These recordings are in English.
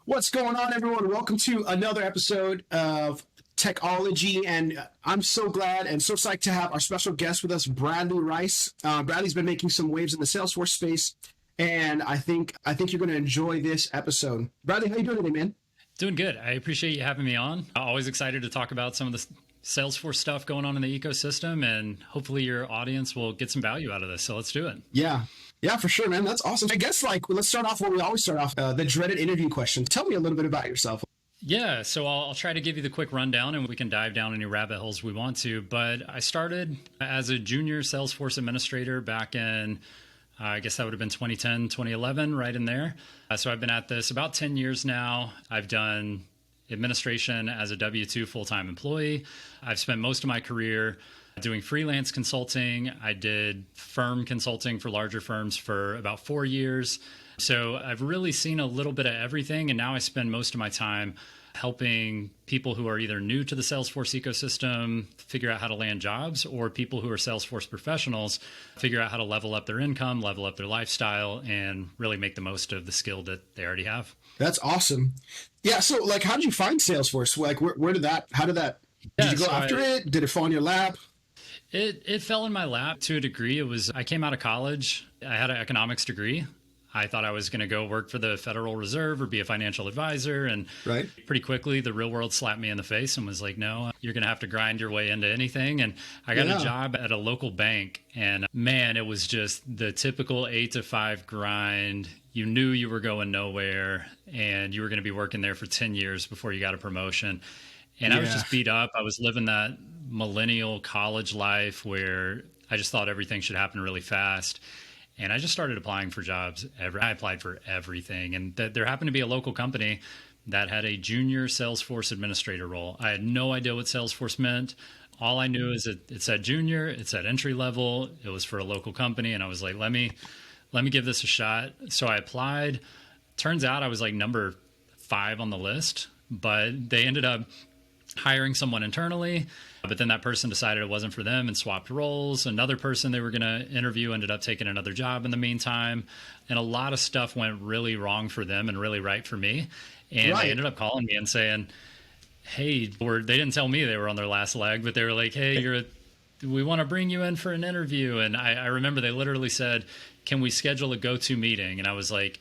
What's going on, everyone? Welcome to another episode of Techology, and I'm so glad and so psyched to have our special guest with us, Bradley Rice. Bradley's been making some waves in the Salesforce space, and I think you're going to enjoy this episode. Bradley, how you doing today, man? Doing good. I appreciate you having me on. Always excited to talk about some of the Salesforce stuff going on in the ecosystem, and hopefully your audience will get some value out of this. So let's do it. Yeah, for sure, man. That's awesome. I guess let's start off where we always start off, the dreaded interview question. Tell me a little bit about yourself. Yeah, so I'll try to give you the quick rundown and we can dive down any rabbit holes we want to. But I started as a junior Salesforce administrator back in, I guess that would have been 2010, 2011, right in there. So I've been at this about 10 years now. I've done administration as a W-2 full-time employee. I've spent most of my career doing freelance consulting. I did firm consulting for larger firms for about 4 years. So I've really seen a little bit of everything. And now I spend most of my time helping people who are either new to the Salesforce ecosystem figure out how to land jobs, or people who are Salesforce professionals figure out how to level up their income, level up their lifestyle, and really make the most of the skill that they already have. That's awesome. Yeah. So how did you find Salesforce? Did you go after it? Did it fall in your lap? It fell in my lap to a degree. I came out of college. I had an economics degree. I thought I was going to go work for the Federal Reserve or be a financial advisor. And pretty quickly, the real world slapped me in the face and was like, no, you're going to have to grind your way into anything. And I got a job at a local bank. And man, it was just the typical 8 to 5 grind. You knew you were going nowhere and you were going to be working there for 10 years before you got a promotion. And I was just beat up. I was living that millennial college life where I just thought everything should happen really fast. And I just started applying for jobs. I applied for everything. And there happened to be a local company that had a junior Salesforce administrator role. I had no idea what Salesforce meant. All I knew is it said junior, it said entry level. It was for a local company. And I was like, let me give this a shot. So I applied. Turns out I was like number 5 on the list, but they ended up hiring someone internally. But then that person decided it wasn't for them and swapped roles. Another person they were going to interview ended up taking another job in the meantime. And a lot of stuff went really wrong for them and really right for me. And they ended up calling me and saying, hey, they didn't tell me they were on their last leg, but they were like, hey, we want to bring you in for an interview. And I remember they literally said, can we schedule a go-to meeting? And I was like,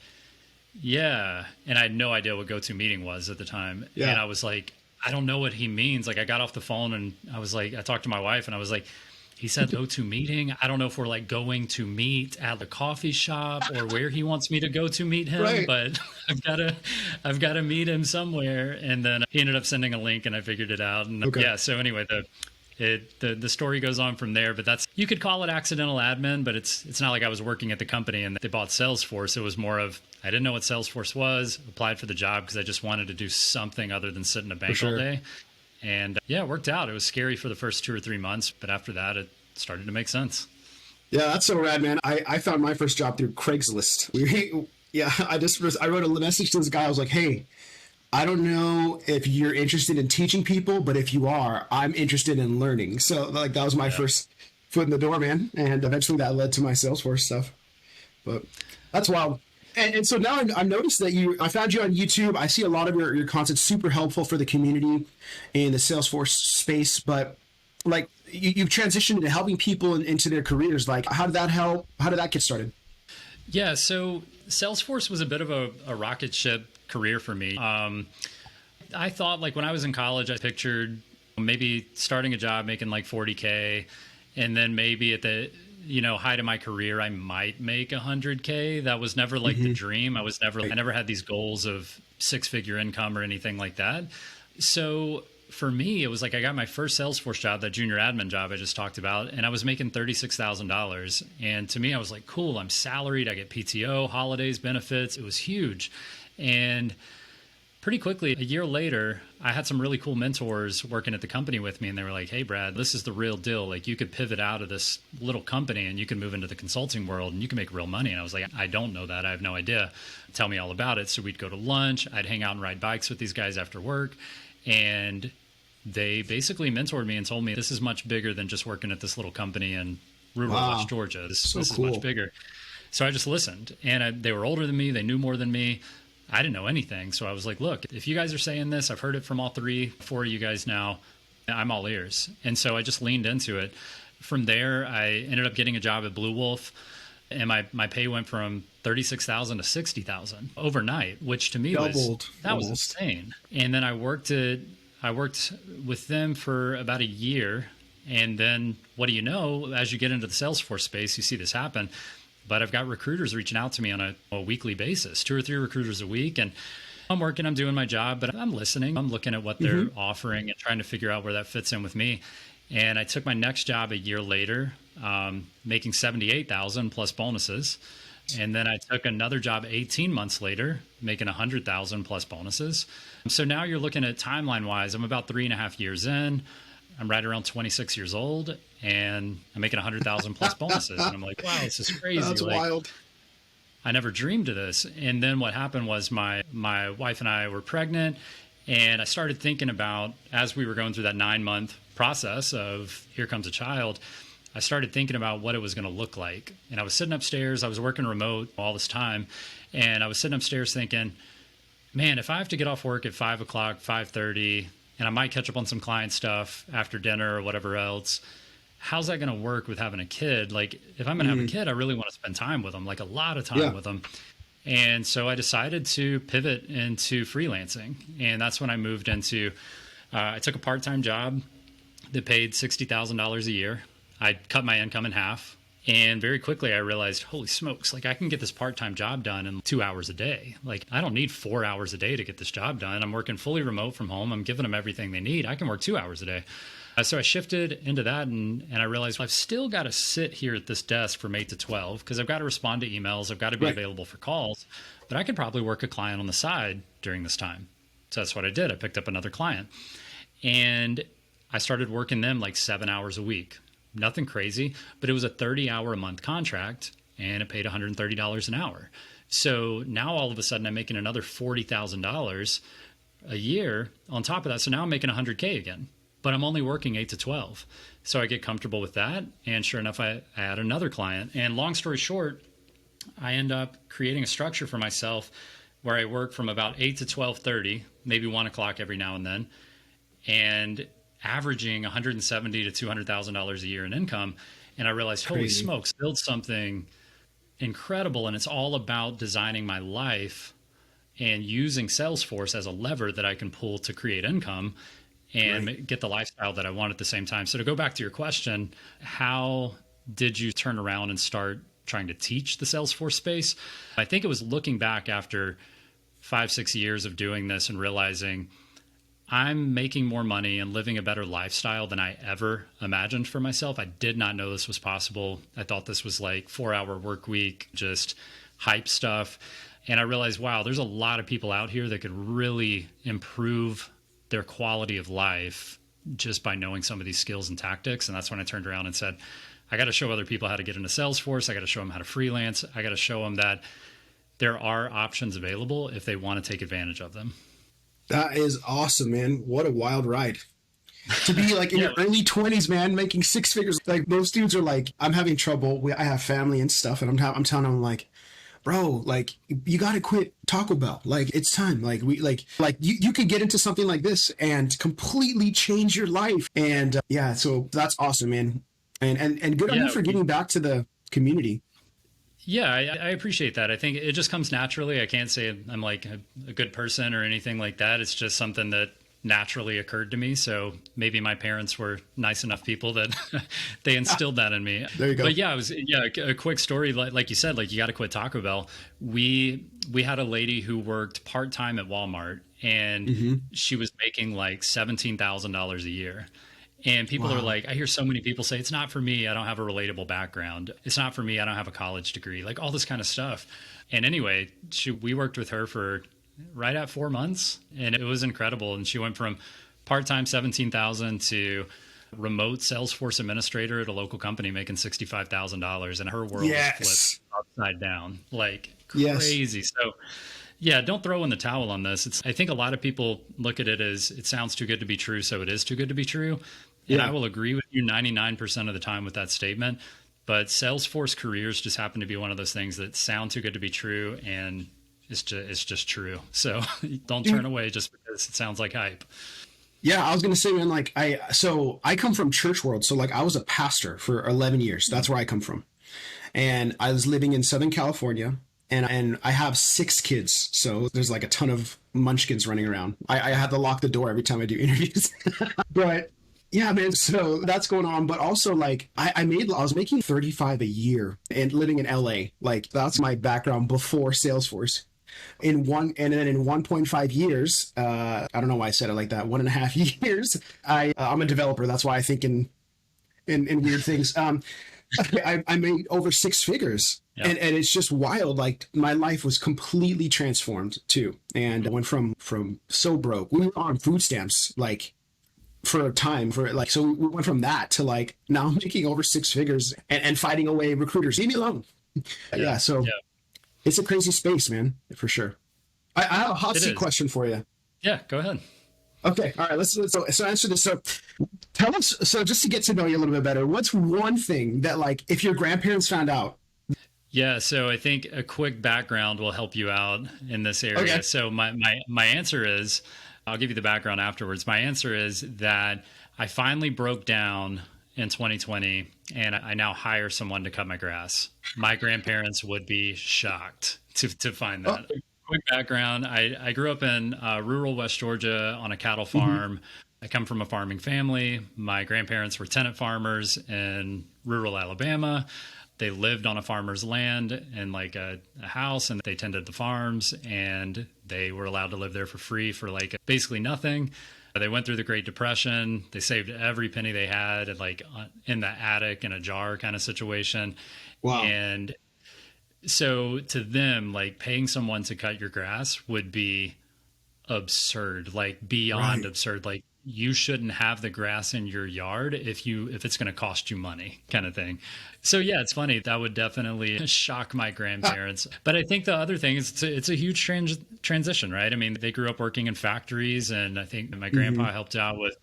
yeah. And I had no idea what go-to meeting was at the time. Yeah. And I was like, I don't know what he means. Like, I got off the phone and I was like, I talked to my wife and I was like, he said go to meeting. I don't know if we're like going to meet at the coffee shop or where he wants me to go to meet him, but I've got to meet him somewhere. And then he ended up sending a link and I figured it out. And so anyway, the story goes on from there, but you could call it accidental admin, but it's not like I was working at the company and they bought Salesforce. It was more of, I didn't know what Salesforce was, applied for the job because I just wanted to do something other than sit in a bank all day. And it worked out. It was scary for the first 2 or 3 months, but after that, it started to make sense. Yeah, that's so rad, man. I found my first job through Craigslist. I wrote a message to this guy. I was like, hey, I don't know if you're interested in teaching people, but if you are, I'm interested in learning. So that was my first foot in the door, man. And eventually that led to my Salesforce stuff. But that's wild. And so now I've noticed that I found you on YouTube. I see a lot of your content super helpful for the community in the Salesforce space, but you've transitioned into helping people into their careers. Like, how did that help? How did that get started? Yeah. So Salesforce was a bit of a rocket ship career for me. I thought when I was in college, I pictured maybe starting a job making like $40K, and then maybe at the height of my career, I might make $100K. That was never the dream. I never had these goals of 6-figure income or anything like that. So for me, it was I got my first Salesforce job, that junior admin job I just talked about, and I was making $36,000. And to me, I was like, cool, I'm salaried. I get PTO, holidays, benefits. It was huge. And pretty quickly, a year later, I had some really cool mentors working at the company with me. And they were like, hey, Brad, this is the real deal. You could pivot out of this little company and you can move into the consulting world and you can make real money. And I was like, I don't know that. I have no idea. Tell me all about it. So we'd go to lunch. I'd hang out and ride bikes with these guys after work. And they basically mentored me and told me this is much bigger than just working at this little company in rural West Georgia. This is much bigger. So I just listened. And they were older than me. They knew more than me. I didn't know anything. So I was like, look, if you guys are saying this, I've heard it from all four of you guys now, I'm all ears. And so I just leaned into it. From there, I ended up getting a job at Blue Wolf, and my pay went from 36,000 to 60,000 overnight, which to me doubled, was insane. And then I worked with them for about a year. And then what do you know, as you get into the Salesforce space, you see this happen. But I've got recruiters reaching out to me on a weekly basis, 2 or 3 recruiters a week. And I'm working, I'm doing my job, but I'm listening. I'm looking at what they're offering and trying to figure out where that fits in with me. And I took my next job a year later, making 78,000 plus bonuses. And then I took another job 18 months later, making 100,000 plus bonuses. So now you're looking at timeline wise, I'm about 3.5 years in. I'm right around 26 years old, and I'm making 100,000 plus bonuses. And I'm like, wow, this is crazy. That's wild. I never dreamed of this. And then what happened was my wife and I were pregnant, and I started thinking about, as we were going through that 9-month process of here comes a child, I started thinking about what it was going to look like. And I was sitting upstairs, I was working remote all this time, and I was sitting upstairs thinking, man, if I have to get off work at 5 o'clock, 5:30, and I might catch up on some client stuff after dinner or whatever else, how's that going to work with having a kid? Like, if I'm going to have a kid, I really want to spend time with them, like a lot of time with them. And so I decided to pivot into freelancing. And that's when I moved into, I took a part-time job that paid $60,000 a year. I cut my income in half. And very quickly I realized, holy smokes, like I can get this part-time job done in 2 hours a day. Like I don't need 4 hours a day to get this job done. I'm working fully remote from home. I'm giving them everything they need. I can work 2 hours a day. So I shifted into that, and I realized I've still got to sit here at this desk from 8 to 12 because I've got to respond to emails. I've got to be available for calls, but I could probably work a client on the side during this time. So that's what I did. I picked up another client, and I started working them like 7 hours a week. Nothing crazy, but it was a 30-hour a month contract, and it paid $130 an hour. So now all of a sudden I'm making another $40,000 a year on top of that. So now I'm making $100K again, but I'm only working 8 to 12. So I get comfortable with that. And sure enough, I add another client. And long story short, I end up creating a structure for myself where I work from about 8 to 12:30, maybe 1 o'clock every now and then, and averaging $170,000 to $200,000 a year in income. And I realized, holy smokes, build something incredible. And it's all about designing my life and using Salesforce as a lever that I can pull to create income and get the lifestyle that I want at the same time. So to go back to your question, how did you turn around and start trying to teach the Salesforce space? I think it was looking back after 5-6 years of doing this and realizing I'm making more money and living a better lifestyle than I ever imagined for myself. I did not know this was possible. I thought this was like 4-hour work week, just hype stuff. And I realized, wow, there's a lot of people out here that could really improve their quality of life just by knowing some of these skills and tactics. And that's when I turned around and said, I got to show other people how to get into Salesforce. I got to show them how to freelance. I got to show them that there are options available if they want to take advantage of them. That is awesome, man. What a wild ride. To be like in your early 20s, man, making 6 figures. Like most dudes are like, I'm having trouble. I have family and stuff. And I'm telling them like, bro, like you got to quit Taco Bell. Like it's time. Like you could get into something like this and completely change your life. And so that's awesome, man. And good on you for getting back to the community. Yeah, I appreciate that. I think it just comes naturally. I can't say I'm like a good person or anything like that. It's just something that naturally occurred to me. So maybe my parents were nice enough people that they instilled that in me. There you go. But a quick story. Like you said, like you got to quit Taco Bell. We had a lady who worked part-time at Walmart, and she was making like $17,000 a year. And people are like, I hear so many people say, it's not for me. I don't have a relatable background. It's not for me. I don't have a college degree, like all this kind of stuff. And anyway, we worked with her for right at 4 months, and it was incredible. And she went from part-time 17,000 to remote Salesforce administrator at a local company making $65,000. And her world was flipped upside down, like crazy. So yeah, don't throw in the towel on this. I think a lot of people look at it as it sounds too good to be true, so it is too good to be true. And I will agree with you 99% of the time with that statement. But Salesforce careers just happen to be one of those things that sound too good to be true, and it's just true. So don't turn away just because it sounds like hype. Yeah, I was gonna say, man, like I come from church world, so like I was a pastor for 11 years. That's where I come from, and I was living in Southern California, and I have 6 kids, so there's like a ton of munchkins running around. I have to lock the door every time I do interviews, but yeah, man. So that's going on, but also like I was making 35 a year and living in LA. Like that's my background before Salesforce. And then in 1.5 years, I don't know why I said it like that. 1.5 years, I'm a developer. That's why I think in weird things. I made over 6 figures, and it's just wild. Like my life was completely transformed too, and I went from so broke. We were on food stamps like for a time, for like, so we went from that to like now I'm making over 6 figures and fighting away recruiters. Leave me alone. Yeah. So. Yeah. It's a crazy space, man, for sure. I have a hot seat question for you. Yeah, go ahead. Okay, all right. So answer this. So tell us. So just to get to know you a little bit better, what's one thing that like if your grandparents found out? Yeah, so I think a quick background will help you out in this area. Okay. So my answer is, I'll give you the background afterwards. My answer is that I finally broke down in 2020, and I now hire someone to cut my grass. My grandparents would be shocked to find that. Oh. Quick background, I grew up in rural West Georgia on a cattle farm. Mm-hmm. I come from a farming family. My grandparents were tenant farmers in rural Alabama. They lived on a farmer's land in like a house, and they tended the farms, and they were allowed to live there for free for like basically nothing. They went through the Great Depression. They saved every penny they had, and like in the attic in a jar kind of situation. Wow. And so to them, like paying someone to cut your grass would be absurd, like beyond absurd. Like you shouldn't have the grass in your yard if it's going to cost you money kind of thing. So yeah, it's funny. That would definitely shock my grandparents. But I think the other thing is it's a huge transition, right? I mean, they grew up working in factories, and I think my grandpa helped out with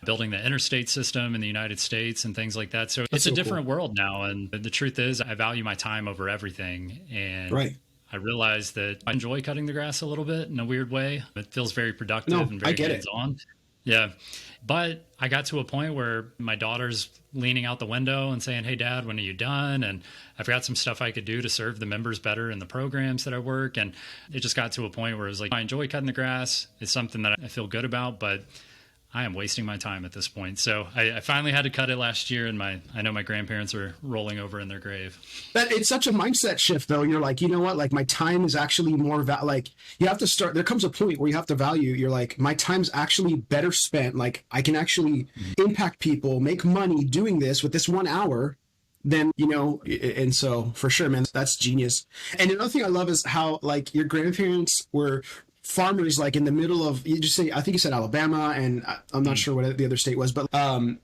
building the interstate system in the United States and things like that. So it's a different world now. And the truth is I value my time over everything. And I realized that I enjoy cutting the grass a little bit in a weird way. It feels very productive and very hands-on. Yeah. But I got to a point where my daughter's leaning out the window and saying, "Hey, Dad, when are you done?" And I've got some stuff I could do to serve the members better in the programs that I work. And it just got to a point where it was like, I enjoy cutting the grass. It's something that I feel good about, but I am wasting my time at this point. So I finally had to cut it last year, and I know my grandparents are rolling over in their grave. But it's such a mindset shift, though. You're like, you know what? Like my time is actually more like you have to start. There comes a point where you have to value. You're like, my time's actually better spent. Like I can actually impact people, make money doing this with this 1 hour. Then, you know, and so for sure, man, that's genius. And another thing I love is how like your grandparents were farmers, like in the middle of, I think you said Alabama, and I'm not sure what the other state was, but and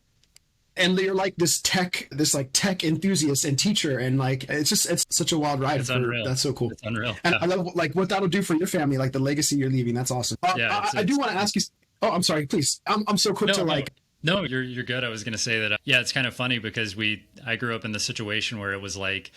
they're like this tech enthusiast and teacher, and like it's such a wild ride. It's unreal. That's so cool. It's unreal. And I love like what that'll do for your family, like the legacy you're leaving. That's awesome. I do want to ask you. Oh, I'm sorry. Please. I'm so quick to like. No, you're good. I was going to say that. Yeah, it's kind of funny because I grew up in the situation where it was like,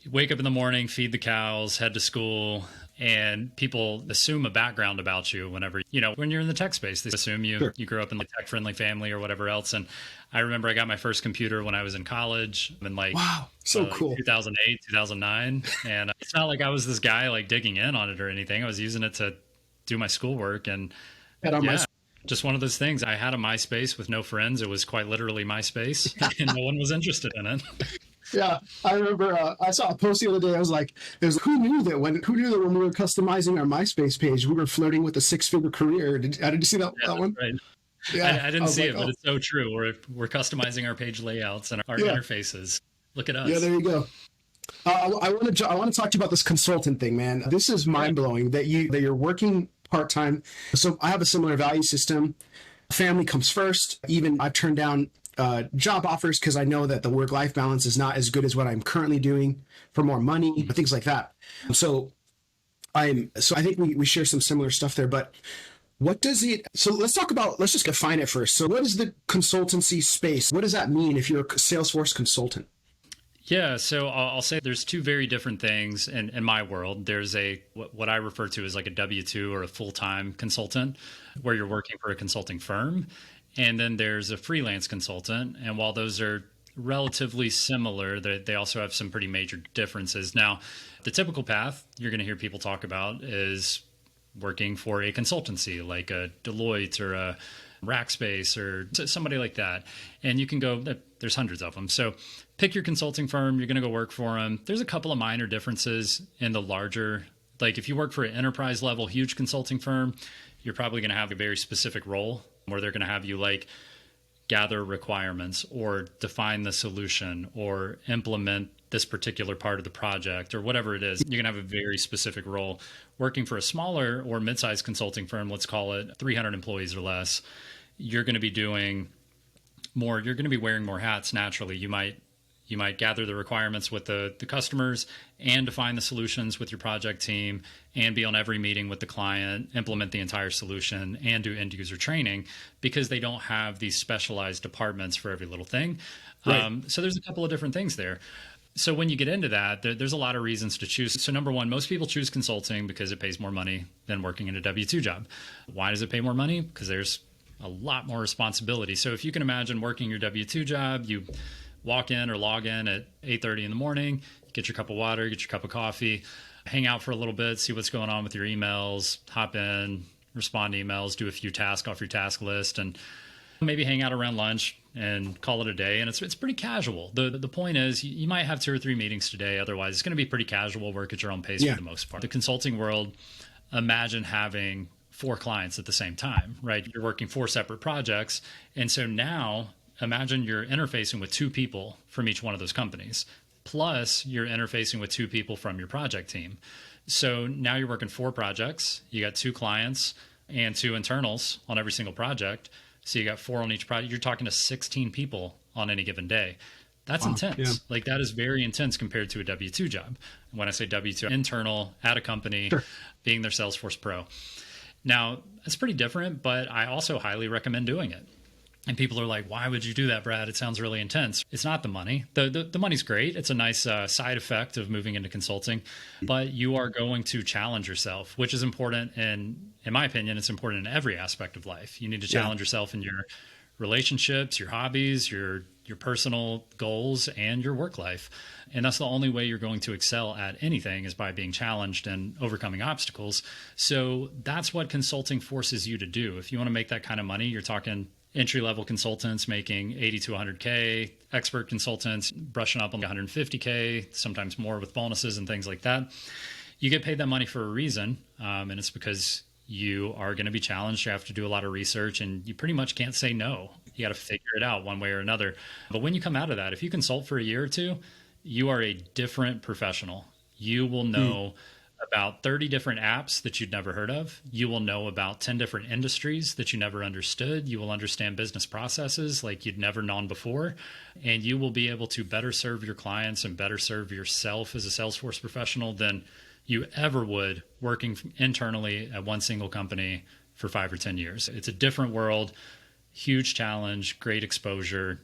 you wake up in the morning, feed the cows, head to school, and people assume a background about you whenever, when you're in the tech space, they assume you grew up in a tech friendly family or whatever else. And I remember I got my first computer when I was in college in cool. 2008, 2009. And it's not like I was this guy like digging in on it or anything. I was using it to do my schoolwork, and just one of those things. I had a MySpace with no friends. It was quite literally MySpace, and no one was interested in it. Yeah, I remember I saw a post the other day. I was like, who knew that when we were customizing our MySpace page, we were flirting with a 6-figure career? Did you see that one? Right. Yeah, I didn't see it, but it's so true. We're customizing our page layouts and our interfaces. Look at us. Yeah, there you go. I want to talk to you about this consultant thing, man. This is mind blowing that you're working part-time. So I have a similar value system. Family comes first. Even I've turned down job offers because I know that the work-life balance is not as good as what I'm currently doing for more money, things like that. So I think we share some similar stuff there, but what does let's just define it first. So what is the consultancy space? What does that mean if you're a Salesforce consultant? Yeah, so I'll say there's two very different things in my world. There's what I refer to as like a W-2 or a full-time consultant, where you're working for a consulting firm. And then there's a freelance consultant. And while those are relatively similar, they also have some pretty major differences. Now, the typical path you're going to hear people talk about is working for a consultancy like a Deloitte or a Rackspace or somebody like that. And you can go, there's hundreds of them. So pick your consulting firm, you're going to go work for them. There's a couple of minor differences in the larger, like if you work for an enterprise level, huge consulting firm, you're probably going to have a very specific role where they're going to have you like gather requirements or define the solution or implement this particular part of the project or whatever it is. You're going to have a very specific role. Working for a smaller or mid-sized consulting firm, let's call it 300 employees or less, you're going to be doing more, you're going to be wearing more hats naturally. You might gather the requirements with the customers and define the solutions with your project team and be on every meeting with the client, implement the entire solution, and do end user training because they don't have these specialized departments for every little thing. Right. So there's a couple of different things there. So when you get into that, there's a lot of reasons to choose. So number one, most people choose consulting because it pays more money than working in a W-2 job. Why does it pay more money? Because there's a lot more responsibility. So if you can imagine working your W-2 job, you walk in or log in at 8:30 in the morning, get your cup of water, get your cup of coffee, hang out for a little bit, see what's going on with your emails, hop in, respond to emails, do a few tasks off your task list, and maybe hang out around lunch and call it a day. And it's pretty casual. The point is you might have 2 or 3 meetings today. Otherwise, it's going to be pretty casual work at your own pace for the most part. The consulting world, imagine having 4 clients at the same time, right? You're working 4 separate projects. And so now imagine you're interfacing with 2 people from each one of those companies. Plus you're interfacing with 2 people from your project team. So now you're working 4 projects. You got 2 clients and 2 internals on every single project. So you got 4 on each project. You're talking to 16 people on any given day. That's intense. Yeah. Like that is very intense compared to a W-2 job. When I say W-2, internal at a company, being their Salesforce Pro. Now, it's pretty different, but I also highly recommend doing it. And people are like, why would you do that, Brad? It sounds really intense. It's not the money. The money's great. It's a nice side effect of moving into consulting, but you are going to challenge yourself, which is important. And in my opinion, it's important in every aspect of life. You need to challenge yourself in your relationships, your hobbies, your personal goals, and your work life. And that's the only way you're going to excel at anything is by being challenged and overcoming obstacles. So that's what consulting forces you to do. If you want to make that kind of money, you're talking entry-level consultants making 80 to 100K, expert consultants brushing up on 150K, sometimes more with bonuses and things like that. You get paid that money for a reason, and it's because you are going to be challenged. You have to do a lot of research, and you pretty much can't say no. You got to figure it out one way or another. But when you come out of that, if you consult for a year or 2, you are a different professional. You will know about 30 different apps that you'd never heard of. You will know about 10 different industries that you never understood. You will understand business processes like you'd never known before. And you will be able to better serve your clients and better serve yourself as a Salesforce professional than you ever would working internally at one single company for 5 or 10 years. It's a different world, huge challenge, great exposure.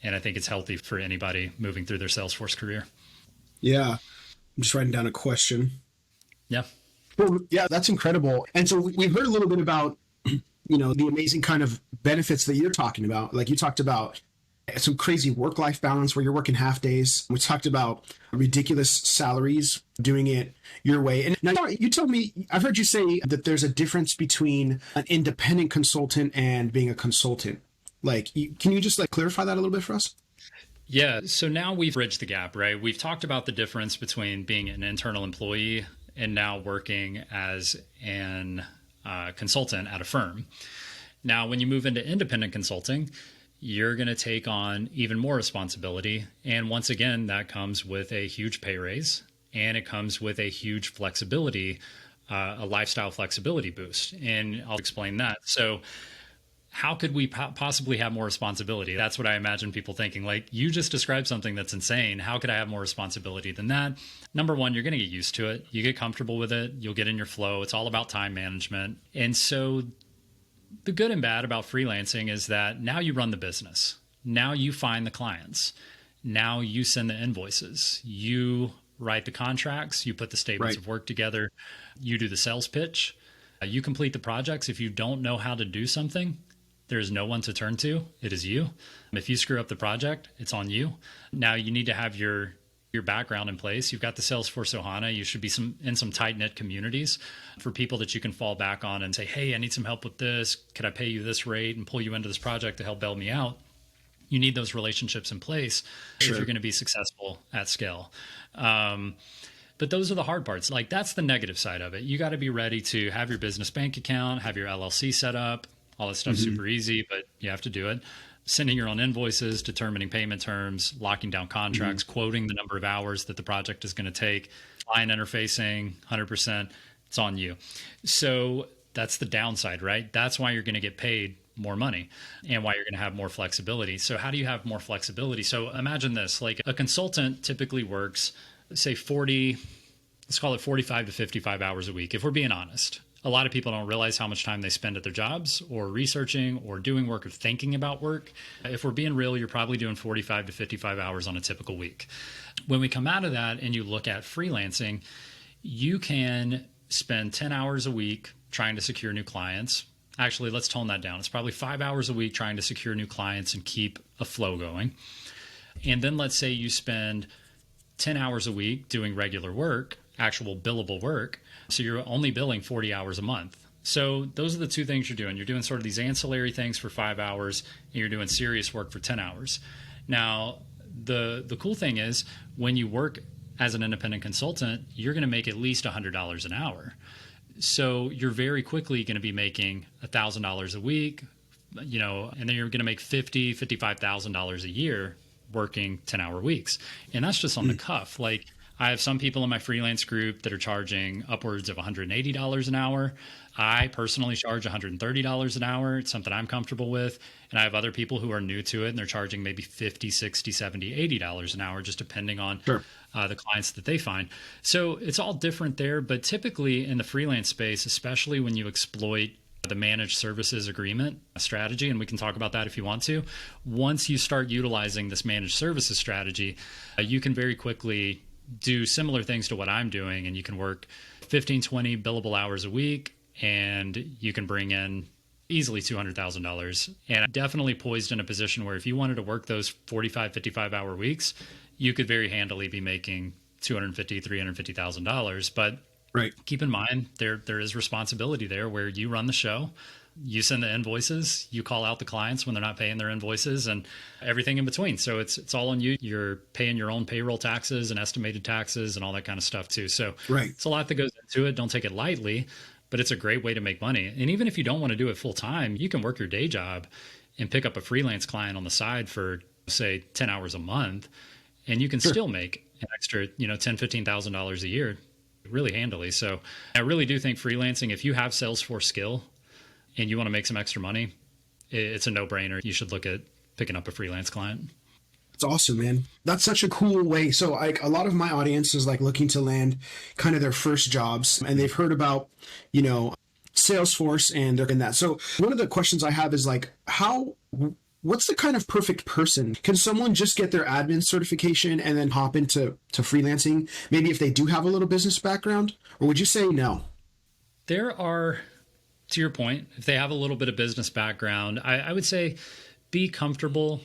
And I think it's healthy for anybody moving through their Salesforce career. Yeah. I'm just writing down a question. Yeah. Well, yeah, that's incredible. And so we heard a little bit about, the amazing kind of benefits that you're talking about. Like you talked about some crazy work-life balance where you're working half days. We talked about ridiculous salaries, doing it your way. And now you told me, I've heard you say that there's a difference between an independent consultant and being a consultant. Like, can you just clarify that a little bit for us? Yeah. So now we've bridged the gap, right? We've talked about the difference between being an internal employee and now working as an consultant at a firm. Now, when you move into independent consulting, you're going to take on even more responsibility. And once again, that comes with a huge pay raise, and it comes with a huge flexibility, a lifestyle flexibility boost. And I'll explain that. So how could we possibly have more responsibility? That's what I imagine people thinking. Like, you just described something that's insane. How could I have more responsibility than that? Number one, you're going to get used to it. You get comfortable with it. You'll get in your flow. It's all about time management. And so the good and bad about freelancing is that now you run the business. Now you find the clients. Now you send the invoices, you write the contracts, you put the statements Right. of work together, you do the sales pitch, you complete the projects. If you don't know how to do something, there's no one to turn to. It is you. If you screw up the project, it's on you. Now you need to have your background in place. You've got the Salesforce Ohana. You should be in some tight-knit communities for people that you can fall back on and say, hey, I need some help with this. Could I pay you this rate and pull you into this project to help bail me out? You need those relationships in place if you're going to be successful at scale. But those are the hard parts. Like, that's the negative side of it. You got to be ready to have your business bank account, have your LLC set up. All that stuff's super easy, but you have to do it. Sending your own invoices, determining payment terms, locking down contracts, quoting the number of hours that the project is going to take, client interfacing, 100%, it's on you. So that's the downside, right? That's why you're going to get paid more money and why you're going to have more flexibility. So how do you have more flexibility? So imagine this, like a consultant typically works, say 40, let's call it 45 to 55 hours a week, if we're being honest. A lot of people don't realize how much time they spend at their jobs or researching or doing work or thinking about work. If we're being real, you're probably doing 45 to 55 hours on a typical week. When we come out of that and you look at freelancing, you can spend 10 hours a week trying to secure new clients. Actually, let's tone that down. It's probably 5 hours a week trying to secure new clients and keep a flow going. And then let's say you spend 10 hours a week doing regular work, actual billable work. So you're only billing 40 hours a month. So those are the two things you're doing. You're doing sort of these ancillary things for 5 hours, and you're doing serious work for 10 hours. Now, the cool thing is when you work as an independent consultant, you're going to make at least $100 an hour. So you're very quickly going to be making $1,000 a week, and then you're going to make $50,000, $55,000 a year working 10-hour weeks. And that's just on the cuff. Like, I have some people in my freelance group that are charging upwards of $180 an hour. I personally charge $130 an hour. It's something I'm comfortable with. And I have other people who are new to it and they're charging maybe $50, $60, $70, $80 an hour, just depending on the clients that they find. So it's all different there. But typically in the freelance space, especially when you exploit the managed services agreement strategy, and we can talk about that if you want to, once you start utilizing this managed services strategy, you can very quickly do similar things to what I'm doing, and you can work 15, 20 billable hours a week, and you can bring in easily $200,000. And definitely poised in a position where if you wanted to work those 45, 55-hour weeks, you could very handily be making $250,000, $350,000. But keep in mind, there is responsibility there where you run the show. You send the invoices, you call out the clients when they're not paying their invoices, and everything in between. So it's all on you. You're paying your own payroll taxes and estimated taxes and all that kind of stuff too. So it's a lot that goes into it. Don't take it lightly, but it's a great way to make money. And even if you don't want to do it full time, you can work your day job and pick up a freelance client on the side for, say, 10 hours a month, and you can still make an extra, $10,000, $15,000 a year really handily. So I really do think freelancing, if you have Salesforce skill and you want to make some extra money, it's a no-brainer. You should look at picking up a freelance client. It's awesome, man. That's such a cool way. So like a lot of my audience is like looking to land kind of their first jobs, and they've heard about, Salesforce and they're in that. So one of the questions I have is like, what's the kind of perfect person? Can someone just get their admin certification and then hop into freelancing? Maybe if they do have a little business background, or would you say no? There are, to your point, if they have a little bit of business background, I would say be comfortable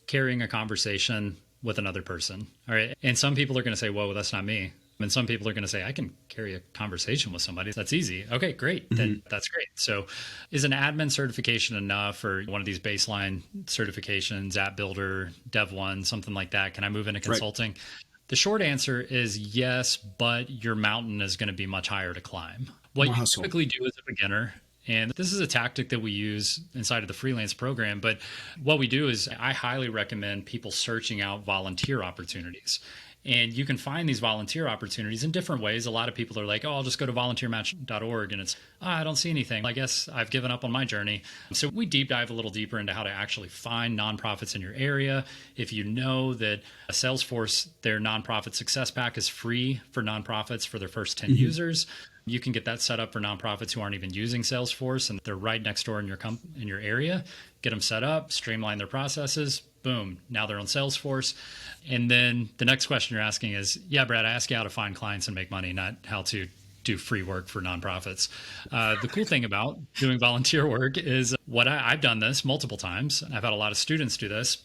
carrying a conversation with another person. All right. And some people are going to say, whoa, that's not me. And some people are going to say, I can carry a conversation with somebody. That's easy. Okay, great. Then that's great. So is an admin certification enough, or one of these baseline certifications, App Builder, Dev One, something like that? Can I move into consulting? The short answer is yes, but your mountain is going to be much higher to climb. What you typically do as a beginner, and this is a tactic that we use inside of the freelance program, but what we do is I highly recommend people searching out volunteer opportunities. And you can find these volunteer opportunities in different ways. A lot of people are like, oh, I'll just go to volunteermatch.org. And it's, I don't see anything. I guess I've given up on my journey. So we deep dive a little deeper into how to actually find nonprofits in your area. If you know that Salesforce, their nonprofit success pack is free for nonprofits for their first 10 users, You can get that set up for nonprofits who aren't even using Salesforce and they're right next door in your area. Get them set up, streamline their processes. Boom. Now they're on Salesforce. And then the next question you're asking is, yeah, Brad, I ask you how to find clients and make money, not how to do free work for nonprofits. The cool thing about doing volunteer work is I've done this multiple times. I've had a lot of students do this,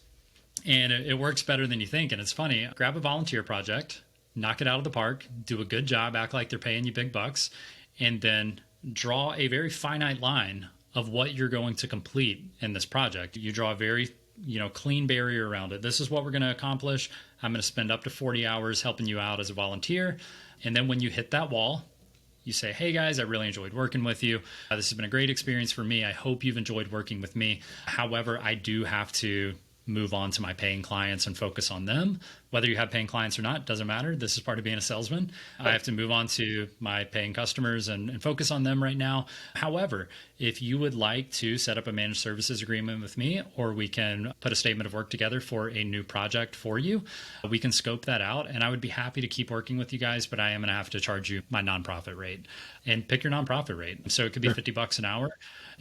and it works better than you think. And it's funny. Grab a volunteer project, knock it out of the park, do a good job, act like they're paying you big bucks, and then draw a very finite line of what you're going to complete in this project. You draw a very clean barrier around it. This is what we're going to accomplish. I'm going to spend up to 40 hours helping you out as a volunteer. And then when you hit that wall, you say, hey guys, I really enjoyed working with you. This has been a great experience for me. I hope you've enjoyed working with me. However, I do have to move on to my paying clients and focus on them. Whether you have paying clients or not, doesn't matter. This is part of being a salesman. I have to move on to my paying customers and focus on them right now. However, if you would like to set up a managed services agreement with me, or we can put a statement of work together for a new project for you, we can scope that out. And I would be happy to keep working with you guys, but I am going to have to charge you my nonprofit rate. And pick your nonprofit rate. So it could be $50 an hour.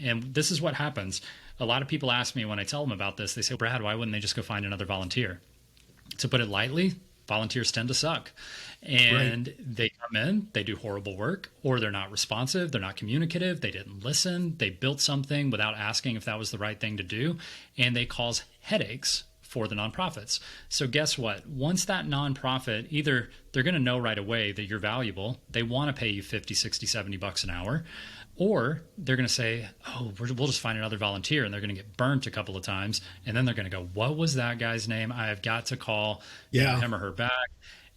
And this is what happens. A lot of people ask me when I tell them about this, they say, Brad, why wouldn't they just go find another volunteer? To put it lightly, volunteers tend to suck. And they come in, they do horrible work, or they're not responsive, they're not communicative, they didn't listen, they built something without asking if that was the right thing to do, and they cause headaches for the nonprofits. So guess what? Once that nonprofit, either they're going to know right away that you're valuable, they want to pay you 50, 60, 70 bucks an hour, or they're going to say, oh, we'll just find another volunteer, and they're going to get burnt a couple of times. And then they're going to go, what was that guy's name? I have got to call him or her back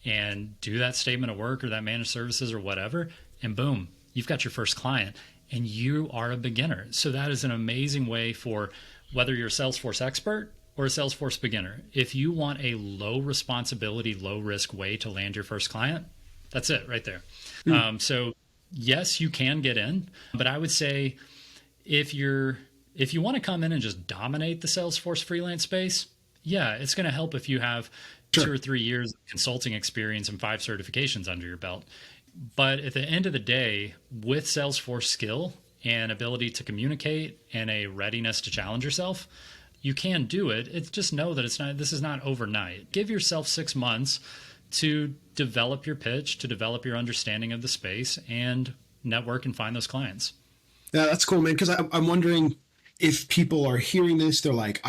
and do that statement of work or that managed services or whatever. And boom, you've got your first client and you are a beginner. So that is an amazing way for whether you're a Salesforce expert or a Salesforce beginner. If you want a low responsibility, low risk way to land your first client, that's it right there. So yes, you can get in, but I would say if you want to come in and just dominate the Salesforce freelance space, yeah, it's going to help if you have 2 or 3 years of consulting experience and 5 certifications under your belt. But at the end of the day, with Salesforce skill and ability to communicate and a readiness to challenge yourself, you can do it. It's just know that this is not overnight. Give yourself 6 months to develop your pitch, to develop your understanding of the space, and network and find those clients. Yeah, that's cool, man. Because I'm wondering if people are hearing this, they're like,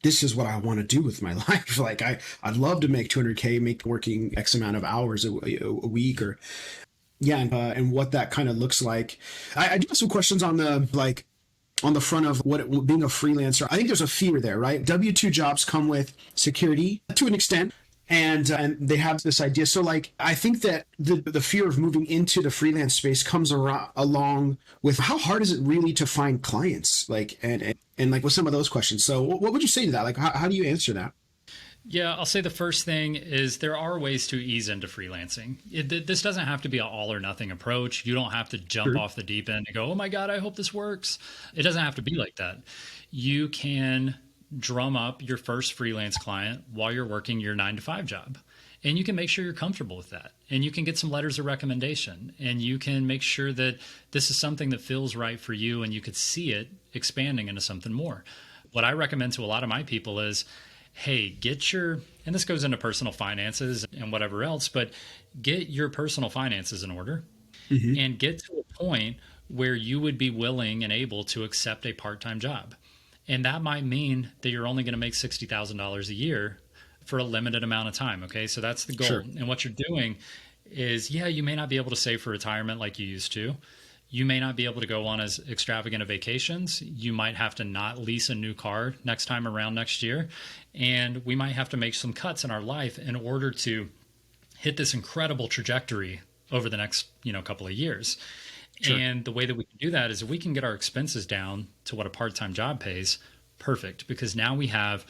this is what I want to do with my life. Like, I'd love to make $200K, working X amount of hours a week, or and what that kind of looks like. I do have some questions on the front of being a freelancer. I think there's a fear there, right? W-2 jobs come with security to an extent. And they have this idea. So I think that the fear of moving into the freelance space comes along with how hard is it really to find clients, and with some of those questions. So what would you say to that? How do you answer that? Yeah, I'll say the first thing is there are ways to ease into freelancing. This doesn't have to be an all or nothing approach. You don't have to jump off the deep end and go, oh my God, I hope this works. It doesn't have to be like that. You can drum up your first freelance client while you're working your 9-to-5 job. And you can make sure you're comfortable with that. And you can get some letters of recommendation. And you can make sure that this is something that feels right for you and you could see it expanding into something more. What I recommend to a lot of my people is, hey, and this goes into personal finances and whatever else, but get your personal finances in order and get to a point where you would be willing and able to accept a part-time job. And that might mean that you're only going to make $60,000 a year for a limited amount of time. Okay. So that's the goal. Sure. And what you're doing is, you may not be able to save for retirement like you used to. You may not be able to go on as extravagant of vacations. You might have to not lease a new car next time around next year. And we might have to make some cuts in our life in order to hit this incredible trajectory over the next, couple of years. Sure. And the way that we can do that is if we can get our expenses down to what a part-time job pays, perfect, because now we have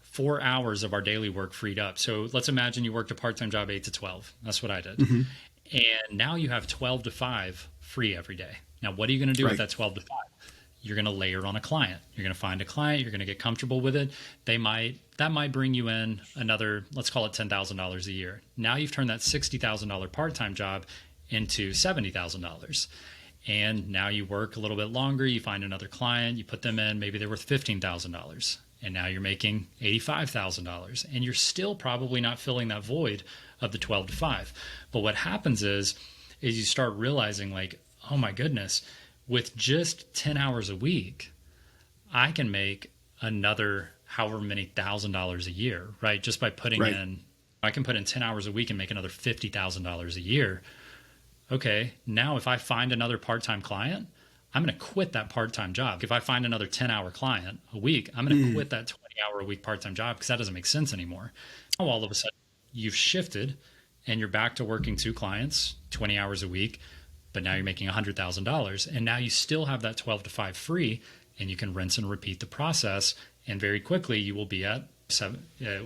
4 hours of our daily work freed up. So let's imagine you worked a part-time job 8 to 12. That's what I did. And now you have 12 to 5 free every day. Now, what are you going to do with that 12 to 5? You're going to layer on a client. You're going to find a client. You're going to get comfortable with it. That might bring you in another, let's call it $10,000 a year. Now you've turned that $60,000 part-time job into $70,000. And now you work a little bit longer, you find another client, you put them in, maybe they're worth $15,000. And now you're making $85,000. And you're still probably not filling that void of the 12 to 5. But what happens is you start realizing like, oh my goodness, with just 10 hours a week, I can make another however many $1,000 a year, right? Just by putting in, I can put in 10 hours a week and make another $50,000 a year. Okay, now if I find another part-time client, I'm going to quit that part-time job. If I find another 10-hour client a week, I'm going to quit that 20-hour a week part-time job because that doesn't make sense anymore. Now all of a sudden you've shifted and you're back to working 2 clients, 20 hours a week, but now you're making $100,000. And now you still have that 12 to 5 free, and you can rinse and repeat the process. And very quickly you will be at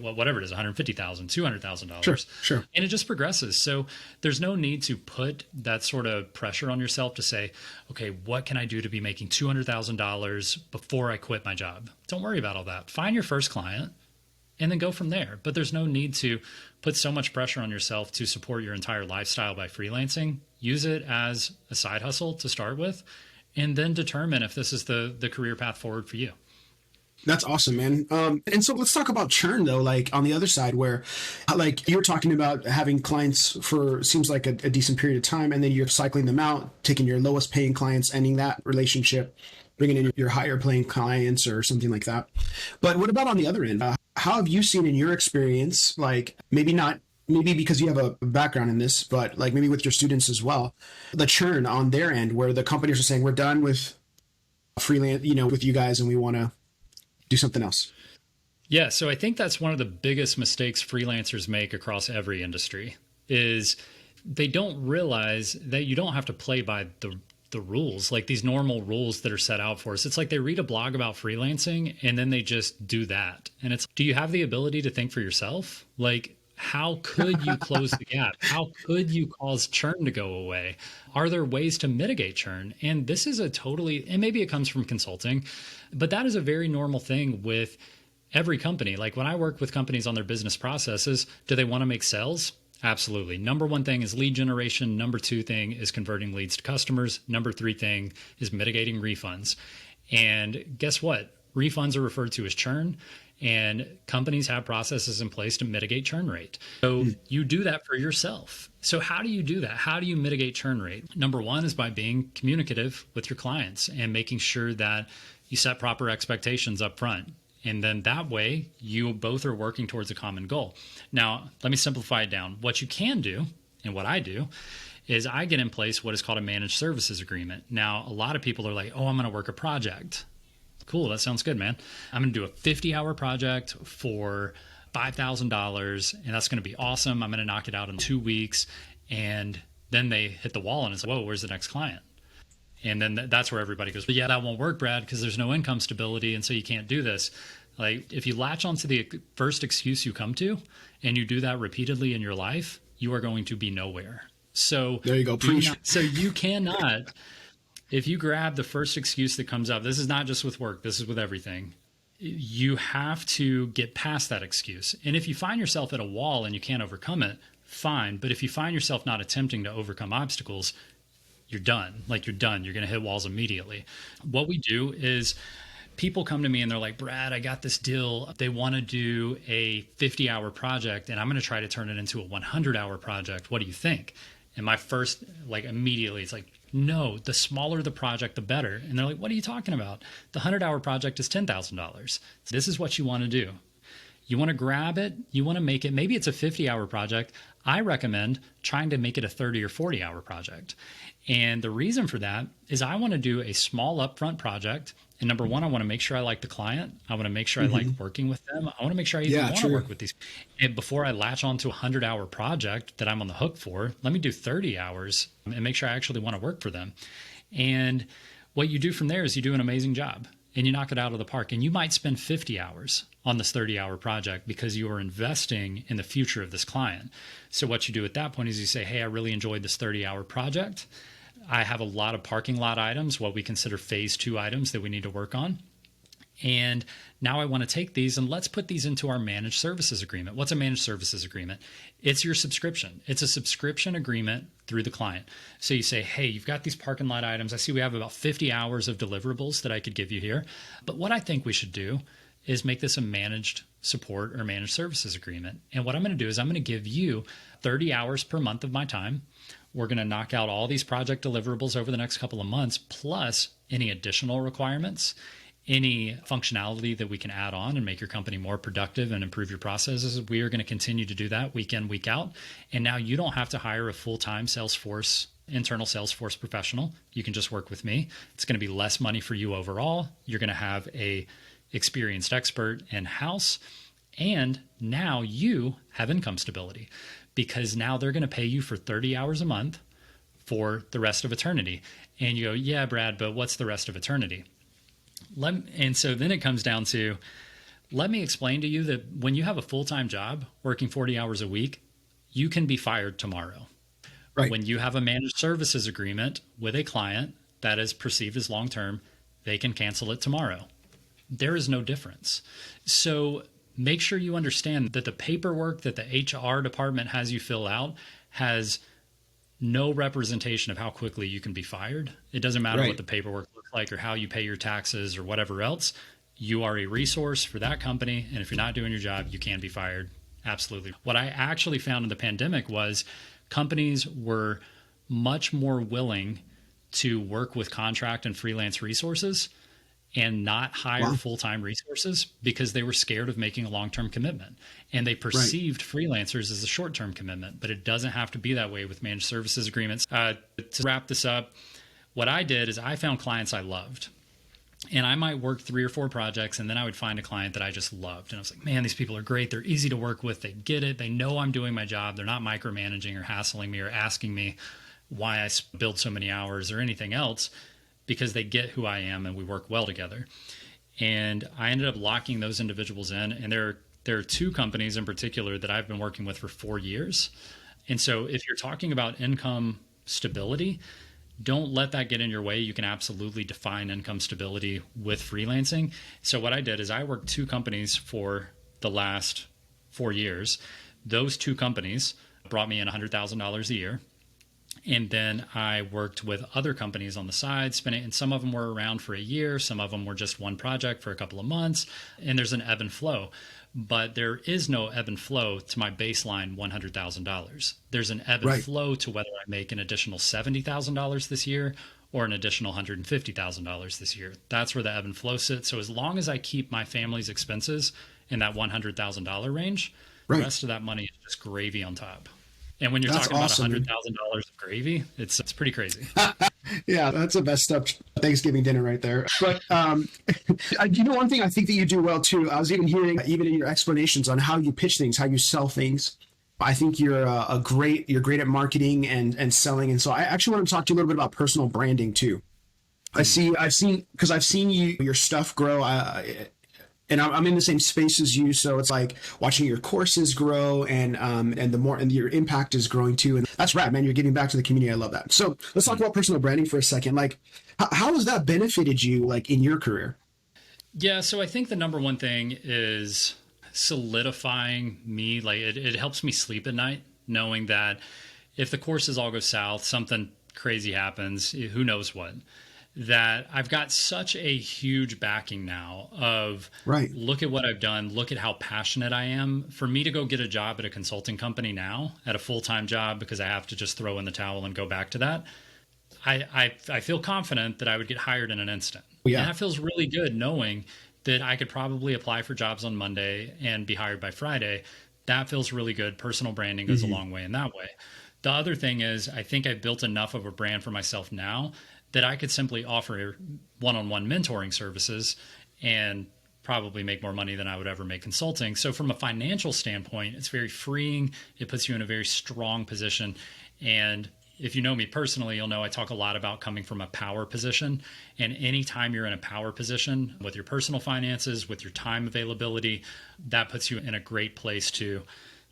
whatever it is, $150,000, $200,000. Sure. And it just progresses. So there's no need to put that sort of pressure on yourself to say, okay, what can I do to be making $200,000 before I quit my job? Don't worry about all that. Find your first client and then go from there. But there's no need to put so much pressure on yourself to support your entire lifestyle by freelancing. Use it as a side hustle to start with, and then determine if this is the career path forward for you. That's awesome, man. And so let's talk about churn though, like on the other side where like you were talking about having clients for seems like a decent period of time, and then you're cycling them out, taking your lowest paying clients, ending that relationship, bringing in your higher paying clients or something like that. But what about on the other end? How have you seen in your experience, like maybe because you have a background in this, but like maybe with your students as well, the churn on their end where the companies are saying, we're done with freelance, with you guys and we want to do something else? Yeah. So I think that's one of the biggest mistakes freelancers make across every industry is they don't realize that you don't have to play by the rules, like these normal rules that are set out for us. It's like they read a blog about freelancing and then they just do that. And it's, do you have the ability to think for yourself? Like, how could you close the gap? How could you cause churn to go away? Are there ways to mitigate churn? And this is and maybe it comes from consulting, but that is a very normal thing with every company. Like when I work with companies on their business processes, do they want to make sales? Absolutely. Number 1 thing is lead generation. Number 2 thing is converting leads to customers. Number 3 thing is mitigating refunds. And guess what? Refunds are referred to as churn, and companies have processes in place to mitigate churn rate. So you do that for yourself. So how do you do that? How do you mitigate churn rate? Number 1 is by being communicative with your clients and making sure that you set proper expectations up front. And then that way you both are working towards a common goal. Now, let me simplify it down. What you can do, and what I do, is I get in place what is called a managed services agreement. Now, a lot of people are like, oh, I'm going to work a project. Cool. That sounds good, man. I'm going to do a 50-hour project for $5,000, and that's going to be awesome. I'm going to knock it out in 2 weeks. And then they hit the wall and it's like, whoa, where's the next client? And then that's where everybody goes, but yeah, that won't work, Brad, because there's no income stability. And so you can't do this. Like if you latch onto the first excuse you come to and you do that repeatedly in your life, you are going to be nowhere. So there you go. Preach. So you cannot, if you grab the first excuse that comes up, this is not just with work, this is with everything. You have to get past that excuse. And if you find yourself at a wall and you can't overcome it, fine. But if you find yourself not attempting to overcome obstacles, you're done. Like you're done. You're going to hit walls immediately. What we do is people come to me and they're like, Brad, I got this deal. They want to do a 50-hour project and I'm going to try to turn it into a 100-hour project. What do you think? And my first, like immediately, it's like, no, the smaller the project, the better. And they're like, what are you talking about? The 100-hour project is $10,000. This is what you want to do. You want to grab it. You want to make it, maybe it's a 50-hour project. I recommend trying to make it a 30 or 40-hour project. And the reason for that is I want to do a small upfront project. And number 1, I want to make sure I like the client. I want to make sure I like working with them. I want to make sure I even want to work with these. And before I latch on to a 100-hour project that I'm on the hook for, let me do 30 hours and make sure I actually want to work for them. And what you do from there is you do an amazing job and you knock it out of the park. And you might spend 50 hours on this 30-hour project because you are investing in the future of this client. So what you do at that point is you say, hey, I really enjoyed this 30-hour project. I have a lot of parking lot items, what we consider phase 2 items that we need to work on. And now I want to take these and let's put these into our managed services agreement. What's a managed services agreement? It's your subscription. It's a subscription agreement through the client. So you say, hey, you've got these parking lot items. I see we have about 50 hours of deliverables that I could give you here. But what I think we should do is make this a managed support or managed services agreement. And what I'm going to do is I'm going to give you 30 hours per month of my time. We're going to knock out all these project deliverables over the next couple of months, plus any additional requirements, any functionality that we can add on and make your company more productive and improve your processes. We are going to continue to do that week in, week out. And now you don't have to hire a full-time internal Salesforce professional. You can just work with me. It's going to be less money for you overall. You're going to have a experienced expert in-house. And now you have income stability because now they're going to pay you for 30 hours a month for the rest of eternity. And you go, yeah, Brad, but what's the rest of eternity? And so then it comes down to, let me explain to you that when you have a full-time job working 40 hours a week, you can be fired tomorrow. Right. When you have a managed services agreement with a client that is perceived as long-term, they can cancel it tomorrow. There is no difference. So make sure you understand that the paperwork that the HR department has you fill out has no representation of how quickly you can be fired. It doesn't matter what the paperwork looks like or how you pay your taxes or whatever else. You are a resource for that company. And if you're not doing your job, you can be fired. Absolutely. What I actually found in the pandemic was companies were much more willing to work with contract and freelance resources and not hire full-time resources because they were scared of making a long-term commitment. And they perceived freelancers as a short-term commitment, but it doesn't have to be that way with managed services agreements. To wrap this up, what I did is I found clients I loved. And I might work 3 or 4 projects, and then I would find a client that I just loved. And I was like, man, these people are great. They're easy to work with. They get it. They know I'm doing my job. They're not micromanaging or hassling me or asking me why I build so many hours or anything else, because they get who I am and we work well together. And I ended up locking those individuals in. And there are 2 companies in particular that I've been working with for 4 years. And so if you're talking about income stability, don't let that get in your way. You can absolutely define income stability with freelancing. So what I did is I worked 2 companies for the last 4 years. Those 2 companies brought me in $100,000 a year. And then I worked with other companies on the side, and some of them were around for a year. Some of them were just one project for a couple of months. And there's an ebb and flow. But there is no ebb and flow to my baseline $100,000. There's an ebb and flow to whether I make an additional $70,000 this year or an additional $150,000 this year. That's where the ebb and flow sits. So as long as I keep my family's expenses in that $100,000 range, the rest of that money is just gravy on top. And when you're talking about $100,000 of gravy, it's pretty crazy. Yeah, that's the best stuff. Thanksgiving dinner right there. But one thing I think that you do well too, I was even hearing even in your explanations on how you pitch things, how you sell things. I think you're you're great at marketing and selling. And so I actually want to talk to you a little bit about personal branding too. I've seen your stuff grow. And I'm in the same space as you, so it's like watching your courses grow, and your impact is growing too, and that's rad, man. You're giving back to the community. I love that. So let's talk about personal branding for a second. Like, how has that benefited you, like in your career? Yeah, so I think the number one thing is solidifying me. Like it helps me sleep at night, knowing that if the courses all go south, something crazy happens, who knows what. That I've got such a huge backing now of look at what I've done, look at how passionate I am. For me to go get a job at a consulting company now, at a full-time job, because I have to just throw in the towel and go back to that, I feel confident that I would get hired in an instant. Yeah. And that feels really good knowing that I could probably apply for jobs on Monday and be hired by Friday. That feels really good. Personal branding goes a long way in that way. The other thing is I think I've built enough of a brand for myself now that I could simply offer one-on-one mentoring services and probably make more money than I would ever make consulting. So from a financial standpoint, it's very freeing. It puts you in a very strong position. And if you know me personally, you'll know I talk a lot about coming from a power position. And anytime you're in a power position with your personal finances, with your time availability, that puts you in a great place to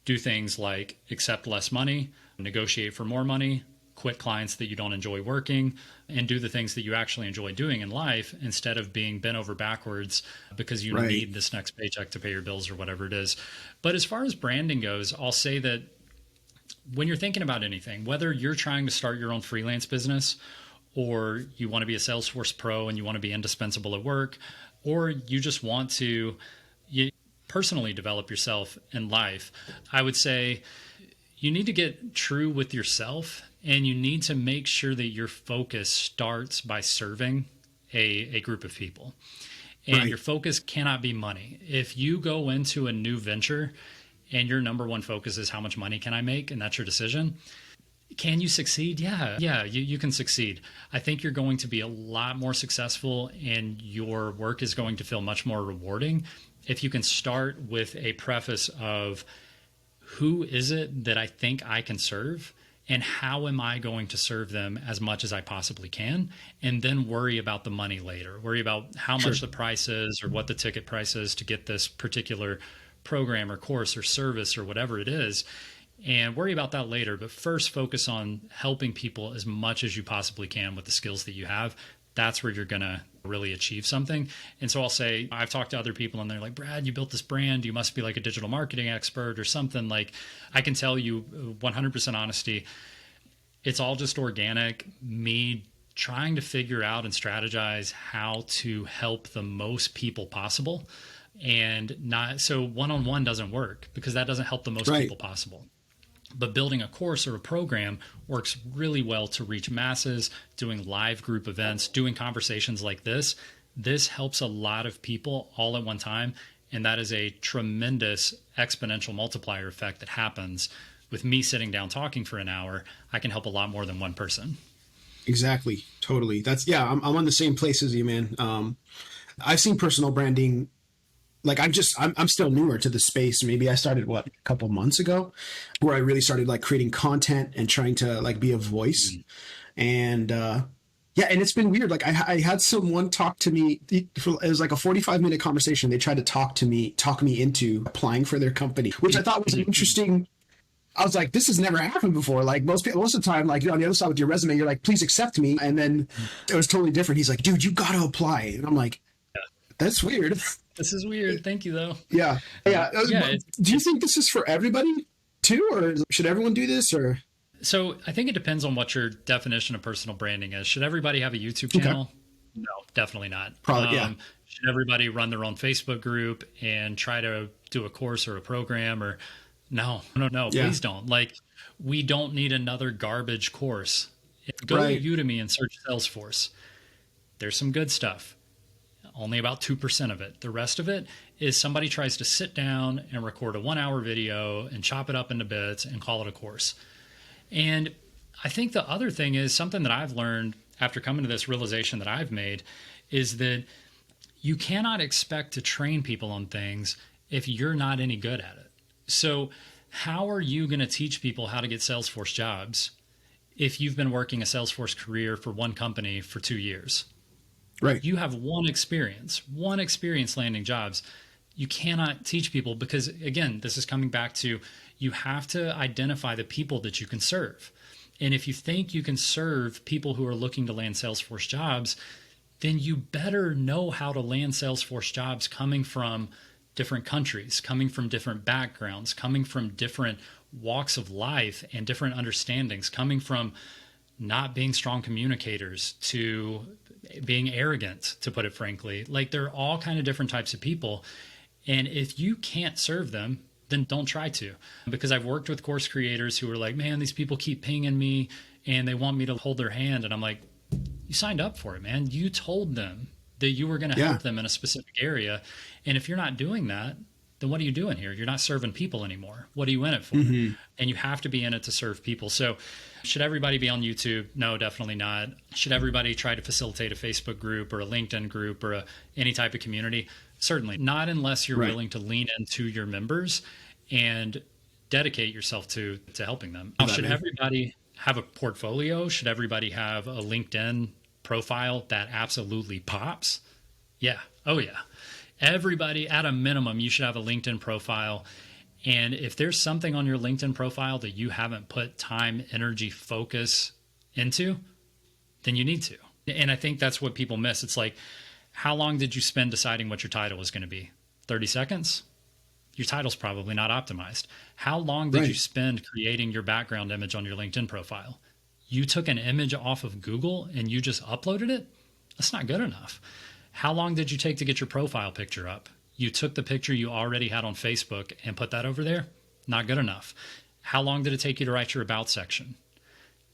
do things like accept less money, negotiate for more money, quit clients that you don't enjoy working and do the things that you actually enjoy doing in life instead of being bent over backwards because you need this next paycheck to pay your bills or whatever it is. But as far as branding goes, I'll say that when you're thinking about anything, whether you're trying to start your own freelance business or you want to be a Salesforce pro and you want to be indispensable at work, or you just want to personally develop yourself in life, I would say you need to get true with yourself and you need to make sure that your focus starts by serving a group of people. And your focus cannot be money. If you go into a new venture and your number one focus is how much money can I make, and that's your decision, can you succeed? Yeah, you can succeed. I think you're going to be a lot more successful and your work is going to feel much more rewarding if you can start with a preface of who is it that I think I can serve and how am I going to serve them as much as I possibly can, and then worry about the money later. Worry about how much the price is or what the ticket price is to get this particular program or course or service or whatever it is, and worry about that later. But first focus on helping people as much as you possibly can with the skills that you have. That's where you're going to really achieve something. And so I'll say, I've talked to other people and they're like, Brad, you built this brand. You must be like a digital marketing expert or something. Like, I can tell you 100% honesty, it's all just organic, me trying to figure out and strategize how to help the most people possible. And not so one-on-one doesn't work because that doesn't help the most people possible. But building a course or a program works really well to reach masses, doing live group events, doing conversations like this. This helps a lot of people all at one time. And that is a tremendous exponential multiplier effect that happens with me sitting down talking for an hour. I can help a lot more than one person. Exactly. Totally. I'm on the same place as you, man. I've seen personal branding. Like I'm still newer to the space. Maybe I started a couple months ago where I really started like creating content and trying to like be a voice. And, and it's been weird. Like I had someone talk to me. It was like a 45-minute conversation. They tried to talk me into applying for their company, which I thought was interesting. I was like, this has never happened before. Like most of the time, like you're on the other side with your resume, you're like, please accept me. And then it was totally different. He's like, dude, you got to apply. And I'm like, that's weird. This is weird. Thank you, though. Yeah. Do you think this is for everybody too, or should everyone do this? Or so I think it depends on what your definition of personal branding is. Should everybody have a YouTube channel? Okay. No, definitely not. Probably, Should everybody run their own Facebook group and try to do a course or a program? Or no, please don't. Like, we don't need another garbage course. Go to Udemy and search Salesforce. There's some good stuff. Only about 2% of it. The rest of it is somebody tries to sit down and record a 1-hour video and chop it up into bits and call it a course. And I think the other thing is something that I've learned after coming to this realization that I've made is that you cannot expect to train people on things if you're not any good at it. So how are you going to teach people how to get Salesforce jobs if you've been working a Salesforce career for one company for 2 years? Right. You have one experience landing jobs. You cannot teach people because, again, this is coming back to you have to identify the people that you can serve. And if you think you can serve people who are looking to land Salesforce jobs, then you better know how to land Salesforce jobs coming from different countries, coming from different backgrounds, coming from different walks of life and different understandings, coming from not being strong communicators to being arrogant, to put it frankly. Like, there are all kind of different types of people. And if you can't serve them, then don't try to. Because I've worked with course creators who are like, man, these people keep pinging me and they want me to hold their hand. And I'm like, you signed up for it, man. You told them that you were going to help them in a specific area. And if you're not doing that, then what are you doing here? You're not serving people anymore. What are you in it for? Mm-hmm. And you have to be in it to serve people. So should everybody be on YouTube? No, definitely not. Should everybody try to facilitate a Facebook group or a LinkedIn group or any type of community? Certainly not, unless you're willing to lean into your members and dedicate yourself to helping them. Now, should everybody have a portfolio? Should everybody have a LinkedIn profile that absolutely pops? Yeah. Oh, yeah. Everybody, at a minimum, you should have a LinkedIn profile. And if there's something on your LinkedIn profile that you haven't put time, energy, focus into, then you need to. And I think that's what people miss. It's like, how long did you spend deciding what your title was going to be? 30 seconds? Your title's probably not optimized. How long did you spend creating your background image on your LinkedIn profile? You took an image off of Google and you just uploaded it? That's not good enough. How long did you take to get your profile picture up? You took the picture you already had on Facebook and put that over there? Not good enough. How long did it take you to write your about section?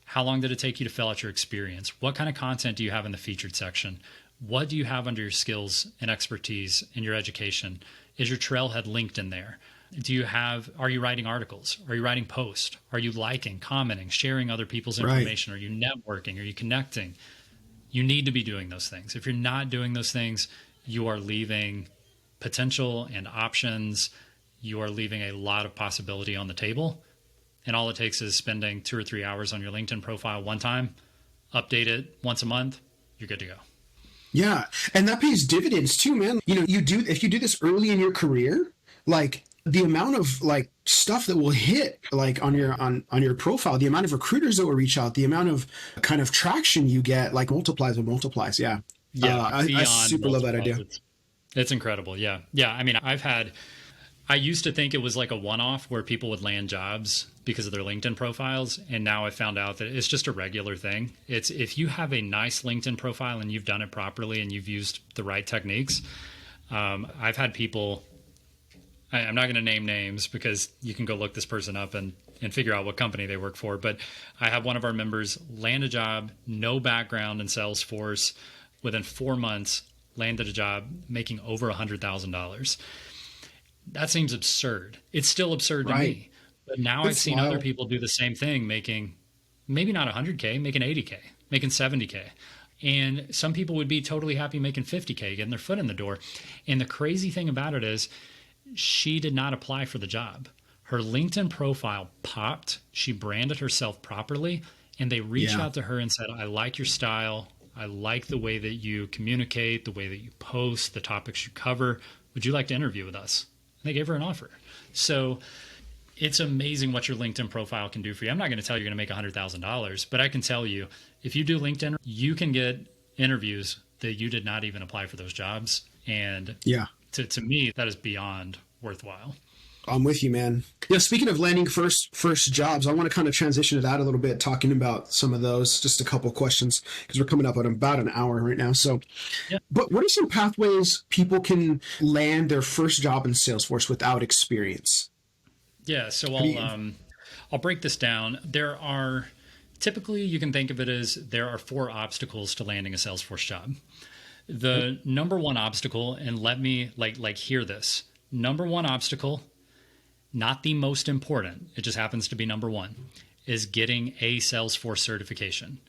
How long did it take you to fill out your experience? What kind of content do you have in the featured section? What do you have under your skills and expertise in your education? Is your Trailhead linked in there? Are you writing articles? Are you writing posts? Are you liking, commenting, sharing other people's information? Are you networking? Are you connecting? You need to be doing those things. If you're not doing those things, you are leaving potential and options. You are leaving a lot of possibility on the table. And all it takes is spending 2 or 3 hours on your LinkedIn profile one time, update it once a month, you're good to go. Yeah. And that pays dividends too, man. If you do this early in your career, like the amount of like stuff that will hit like on your profile, the amount of recruiters that will reach out, the amount of kind of traction you get, like multiplies and multiplies. Yeah. Yeah. I super love that idea. It's incredible. Yeah. Yeah. I mean, I used to think it was like a one-off where people would land jobs because of their LinkedIn profiles. And now I found out that it's just a regular thing. It's if you have a nice LinkedIn profile and you've done it properly and you've used the right techniques. I've had people, I'm not going to name names because you can go look this person up and figure out what company they work for. But I have one of our members land a job, no background in Salesforce, within 4 months, landed a job making over $100,000. That seems absurd. It's still absurd to me. But now I've seen other people do the same thing, making maybe not 100K, making 80K, making 70K. And some people would be totally happy making 50K, getting their foot in the door. And the crazy thing about it is she did not apply for the job. Her LinkedIn profile popped. She branded herself properly. And they reached out to her and said, I like your style. I like the way that you communicate, the way that you post, the topics you cover. Would you like to interview with us? And they gave her an offer. So it's amazing what your LinkedIn profile can do for you. I'm not going to tell you you're going to make $100,000, but I can tell you if you do LinkedIn, you can get interviews that you did not even apply for those jobs. And to me, that is beyond worthwhile. I'm with you, man. Yeah. Speaking of landing first jobs, I want to kind of transition to that a little bit, talking about some of those, just a couple of questions, because we're coming up on about an hour right now. So, but what are some pathways people can land their first job in Salesforce without experience? Yeah. So I'll break this down. Typically you can think of it as there are 4 obstacles to landing a Salesforce job. The number one obstacle, and let me hear this, number one obstacle, not the most important, it just happens to be number one, is getting a Salesforce certification.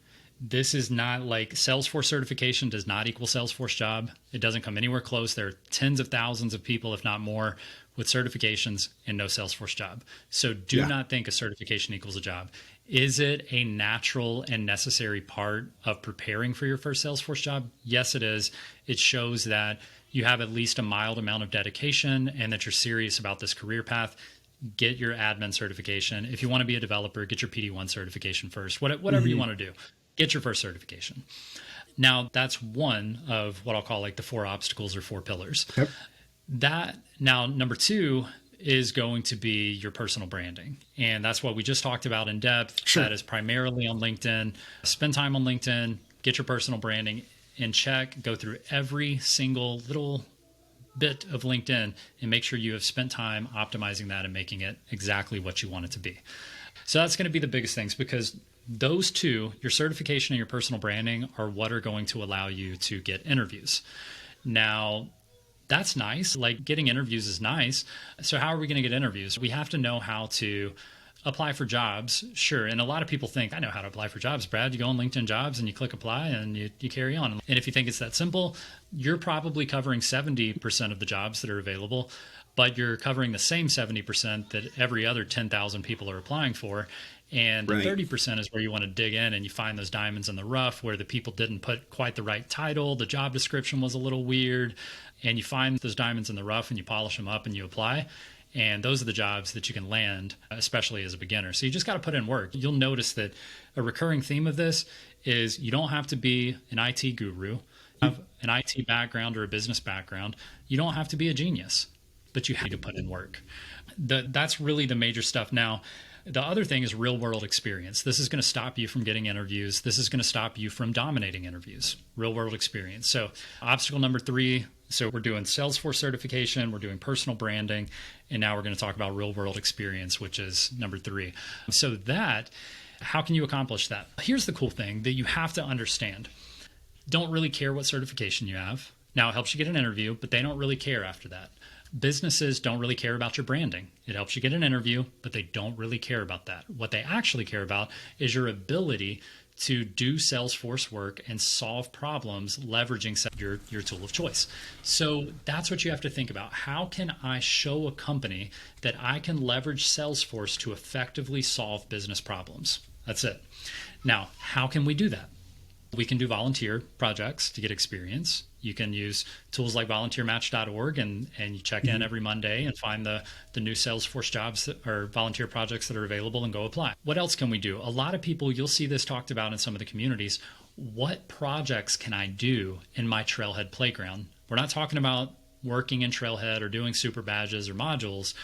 This is not like Salesforce certification does not equal Salesforce job. It doesn't come anywhere close. There are tens of thousands of people, if not more, with certifications and no Salesforce job. So do not think a certification equals a job. Is it a natural and necessary part of preparing for your first Salesforce job? Yes, it is. It shows that you have at least a mild amount of dedication and that you're serious about this career path. Get your admin certification. If you want to be a developer, get your PD1 certification first. Whatever you want to do, get your first certification. Now, that's one of what I'll call like the 4 obstacles or 4 pillars. Now, number 2 is going to be your personal branding. And that's what we just talked about in depth. That is primarily on LinkedIn. Spend time on LinkedIn, get your personal branding in check, go through every single little bit of LinkedIn and make sure you have spent time optimizing that and making it exactly what you want it to be. So that's going to be the biggest things, because those 2, your certification and your personal branding, are what are going to allow you to get interviews. Now, that's nice. Like, getting interviews is nice. So how are we going to get interviews? We have to know how to apply for jobs. Sure. And a lot of people think, I know how to apply for jobs, Brad. You go on LinkedIn Jobs and you click apply and you carry on. And if you think it's that simple, you're probably covering 70% of the jobs that are available, but you're covering the same 70% that every other 10,000 people are applying for. And 30% is where you want to dig in and you find those diamonds in the rough where the people didn't put quite the right title. The job description was a little weird. And you find those diamonds in the rough and you polish them up and you apply. And those are the jobs that you can land, especially as a beginner. So you just got to put in work. You'll notice that a recurring theme of this is you don't have to be an IT guru, have an IT background or a business background. You don't have to be a genius, but you have to put in work. That's really the major stuff. Now, the other thing is real world experience. This is going to stop you from getting interviews. This is going to stop you from dominating interviews. Real world experience. So obstacle number 3. So we're doing Salesforce certification, we're doing personal branding, and now we're going to talk about real world experience, which is number 3. So how can you accomplish that? Here's the cool thing that you have to understand. Don't really care what certification you have. Now it helps you get an interview, but they don't really care after that. Businesses don't really care about your branding. It helps you get an interview, but they don't really care about that. What they actually care about is your ability to do Salesforce work and solve problems leveraging your tool of choice. So that's what you have to think about. How can I show a company that I can leverage Salesforce to effectively solve business problems? That's it. Now, how can we do that? We can do volunteer projects to get experience. You can use tools like volunteermatch.org and you check in every Monday and find the new Salesforce jobs or volunteer projects that are available and go apply. What else can we do? A lot of people, you'll see this talked about in some of the communities. What projects can I do in my Trailhead playground? We're not talking about working in Trailhead or doing super badges or modules.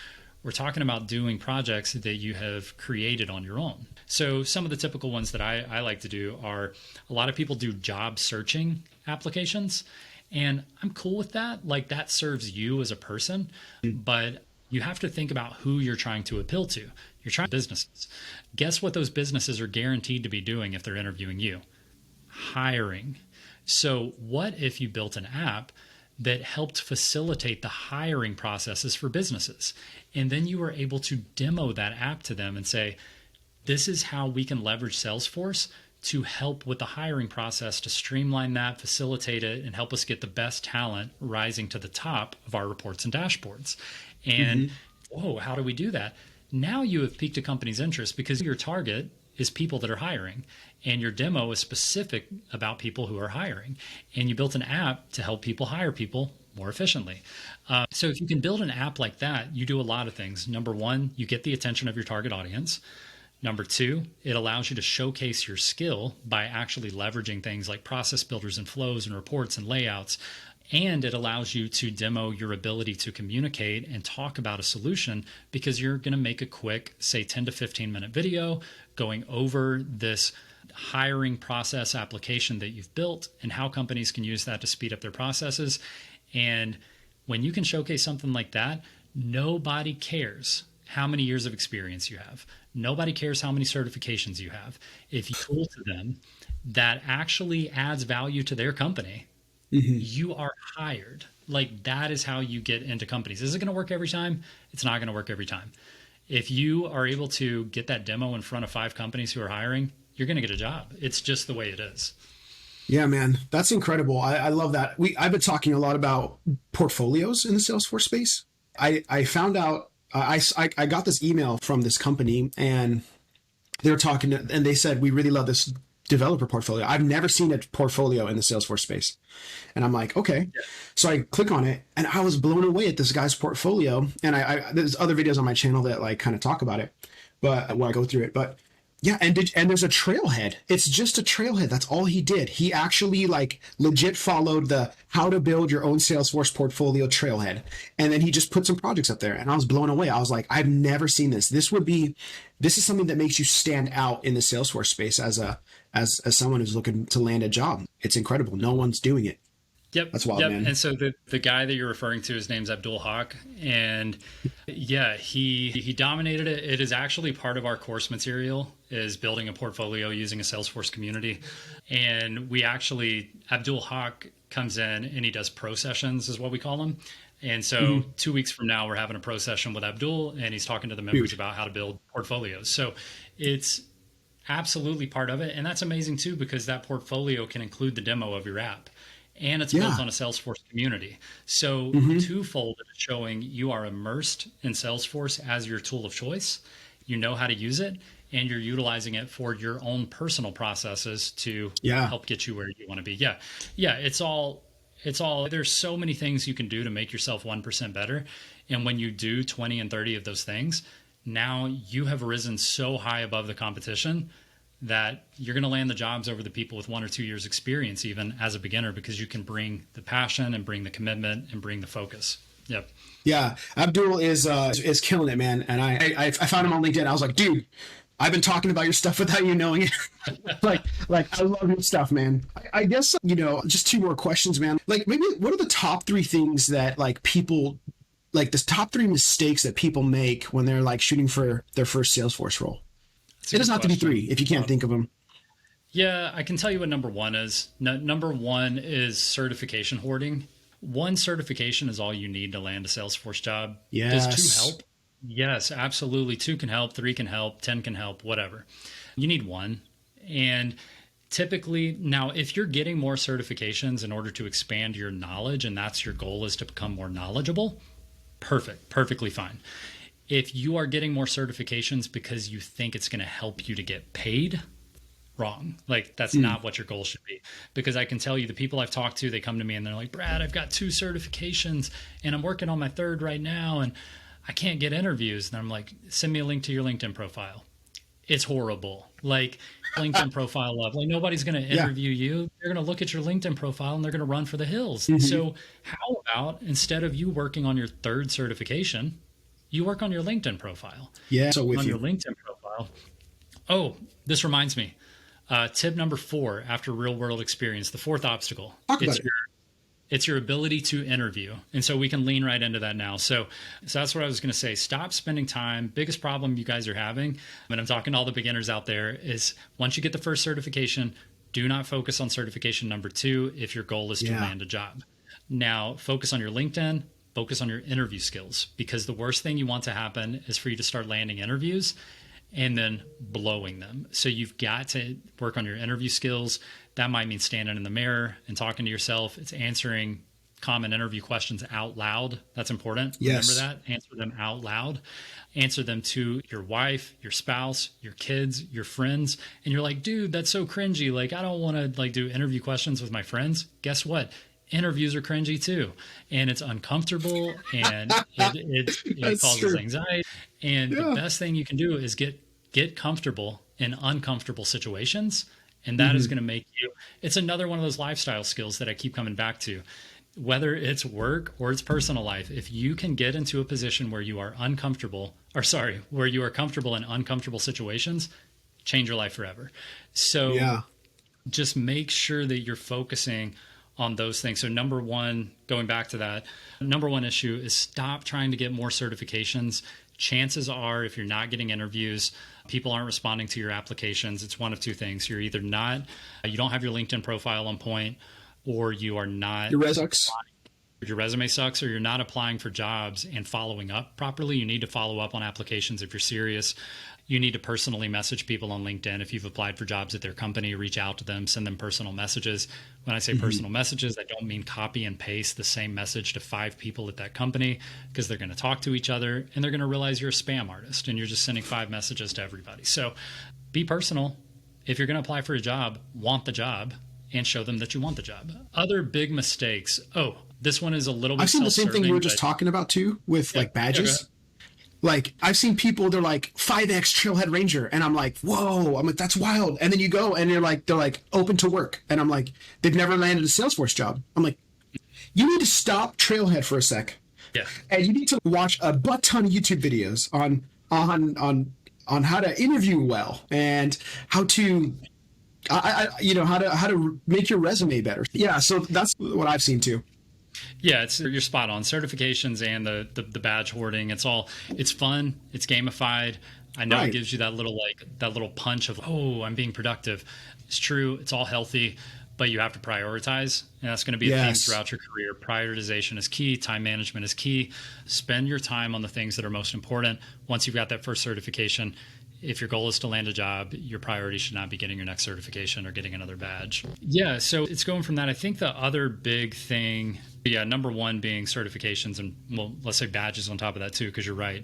We're talking about doing projects that you have created on your own. So some of the typical ones that I like to do are, a lot of people do job searching applications, and I'm cool with that. Like, that serves you as a person, but you have to think about who you're trying to appeal to. You're trying businesses. Guess what those businesses are guaranteed to be doing if they're interviewing you? Hiring. So what if you built an app that helped facilitate the hiring processes for businesses? And then you were able to demo that app to them and say, this is how we can leverage Salesforce to help with the hiring process, to streamline that, facilitate it, and help us get the best talent rising to the top of our reports and dashboards. And whoa, how do we do that? Now you have piqued a company's interest because your target is people that are hiring, and your demo is specific about people who are hiring. And you built an app to help people hire people more efficiently. So if you can build an app like that, you do a lot of things. Number 1, you get the attention of your target audience. Number 2, it allows you to showcase your skill by actually leveraging things like process builders and flows and reports and layouts. And it allows you to demo your ability to communicate and talk about a solution, because you're going to make a quick, say 10 to 15 minute video going over this hiring process application that you've built and how companies can use that to speed up their processes. And when you can showcase something like that, nobody cares how many years of experience you have. Nobody cares how many certifications you have. If you tool to them that actually adds value to their company, you are hired. Like, that is how you get into companies. Is it going to work every time? It's not going to work every time. If you are able to get that demo in front of 5 companies who are hiring, you're going to get a job. It's just the way it is. Yeah, man, that's incredible. I love that. I've been talking a lot about portfolios in the Salesforce space. I found out, I got this email from this company, and they're talking and they said, we really love this developer portfolio. I've never seen a portfolio in the Salesforce space. And I'm like, okay. Yeah. So I click on it, and I was blown away at this guy's portfolio. And there's other videos on my channel that like kind of talk about it, but when I go through it, but yeah. And there's a Trailhead. It's just a Trailhead. That's all he did. He actually like legit followed the how to build your own Salesforce portfolio Trailhead. And then he just put some projects up there, and I was blown away. I was like, I've never seen this. This is something that makes you stand out in the Salesforce space as someone who's looking to land a job. It's incredible. No one's doing it. Yep. That's wild, man. And so the guy that you're referring to, his name's Abdul Haq. And yeah, he dominated it. It is actually part of our course material, is building a portfolio using a Salesforce community. And Abdul Haq comes in and he does pro sessions, is what we call them. And so 2 weeks from now, we're having a pro session with Abdul, and he's talking to the members about how to build portfolios. So it's absolutely part of it. And that's amazing too, because that portfolio can include the demo of your app. And it's built on a Salesforce community. So twofold, it's showing you are immersed in Salesforce as your tool of choice. You know how to use it, and you're utilizing it for your own personal processes to help get you where you want to be. Yeah. It's all There's so many things you can do to make yourself 1% better. And when you do 20 and 30 of those things, now you have risen so high above the competition that you're going to land the jobs over the people with 1 or 2 years experience, even as a beginner, because you can bring the passion and bring the commitment and bring the focus. Yep. Yeah. Abdul is killing it, man. And I found him on LinkedIn. I was like, dude, I've been talking about your stuff without you knowing it. like I love your stuff, man. I guess, just 2 more questions, man. Like, maybe what are the top 3 things that like people, like the top 3 mistakes that people make when they're like shooting for their first Salesforce role? It doesn't have to be 3 if you can't think of them. Yeah, I can tell you what number 1 is. Number 1 is certification hoarding. 1 certification is all you need to land a Salesforce job. Yes. Does 2 help? Yes, absolutely. 2 can help, 3 can help, 10 can help, whatever. You need 1. And typically, now, if you're getting more certifications in order to expand your knowledge, and that's your goal, is to become more knowledgeable, perfectly fine. If you are getting more certifications because you think it's going to help you to get paid, wrong. Like, that's not what your goal should be. Because I can tell you, the people I've talked to, they come to me and they're like, Brad, I've got 2 certifications and I'm working on my 3rd right now and I can't get interviews. And I'm like, send me a link to your LinkedIn profile. It's horrible. Like, LinkedIn profile up. Like, nobody's going to interview you. They're going to look at your LinkedIn profile and they're going to run for the hills. So how about, instead of you working on your 3rd certification, you work on your LinkedIn profile? Yeah. So with your LinkedIn profile. Oh, this reminds me. Tip number 4, after real world experience, the 4th obstacle. It's your ability to interview. And so we can lean right into that now. So that's what I was going to say. Stop spending time. Biggest problem you guys are having, and I'm talking to all the beginners out there, is once you get the first certification, do not focus on certification number 2 if your goal is to land a job. Now, focus on your LinkedIn, focus on your interview skills, because the worst thing you want to happen is for you to start landing interviews and then blowing them. So you've got to work on your interview skills. That might mean standing in the mirror and talking to yourself. It's answering common interview questions out loud. That's important. Yes. Remember that. Answer them out loud. Answer them to your wife, your spouse, your kids, your friends. And you're like, dude, that's so cringy. Like, I don't want to do interview questions with my friends. Guess what? Interviews are cringy too. And it's uncomfortable and it causes anxiety. And the best thing you can do is get comfortable in uncomfortable situations. And that is going to make you, it's another one of those lifestyle skills that I keep coming back to. Whether it's work or it's personal life, if you can get into a position where you are where you are comfortable in uncomfortable situations, change your life forever. So just make sure that you're focusing on those things. So number 1, going back to that, number 1 issue is stop trying to get more certifications. Chances are, if you're not getting interviews, people aren't responding to your applications. It's one of 2 things. You're either you don't have your LinkedIn profile on point, or you are not. Your resume sucks, or you're not applying for jobs and following up properly. You need to follow up on applications if you're serious. You need to personally message people on LinkedIn. If you've applied for jobs at their company, reach out to them, send them personal messages. When I say personal messages, I don't mean copy and paste the same message to 5 people at that company, because they're going to talk to each other and they're going to realize you're a spam artist and you're just sending 5 messages to everybody. So be personal. If you're going to apply for a job, want the job and show them that you want the job. Other big mistakes. Oh, this one is a little bit I've seen the same thing you were just talking about too with like badges. Like, I've seen people, they're like 5X Trailhead Ranger. And I'm like, whoa, I'm like, that's wild. And then you go and they're like open to work. And I'm like, they've never landed a Salesforce job. I'm like, you need to stop Trailhead for a sec. Yeah. And you need to watch a butt ton of YouTube videos on how to interview well and how to, how to make your resume better. Yeah. So that's what I've seen too. Yeah, you're spot on. Certifications and the badge hoarding. It's fun. It's gamified. I know it gives you that little punch of, oh, I'm being productive. It's true. It's all healthy, but you have to prioritize. And that's going to be a theme throughout your career. Prioritization is key. Time management is key. Spend your time on the things that are most important. Once you've got that first certification, if your goal is to land a job, your priority should not be getting your next certification or getting another badge. Yeah, so it's going from that. I think the other big thing, number 1 being certifications, and well, let's say badges on top of that too, because you're right.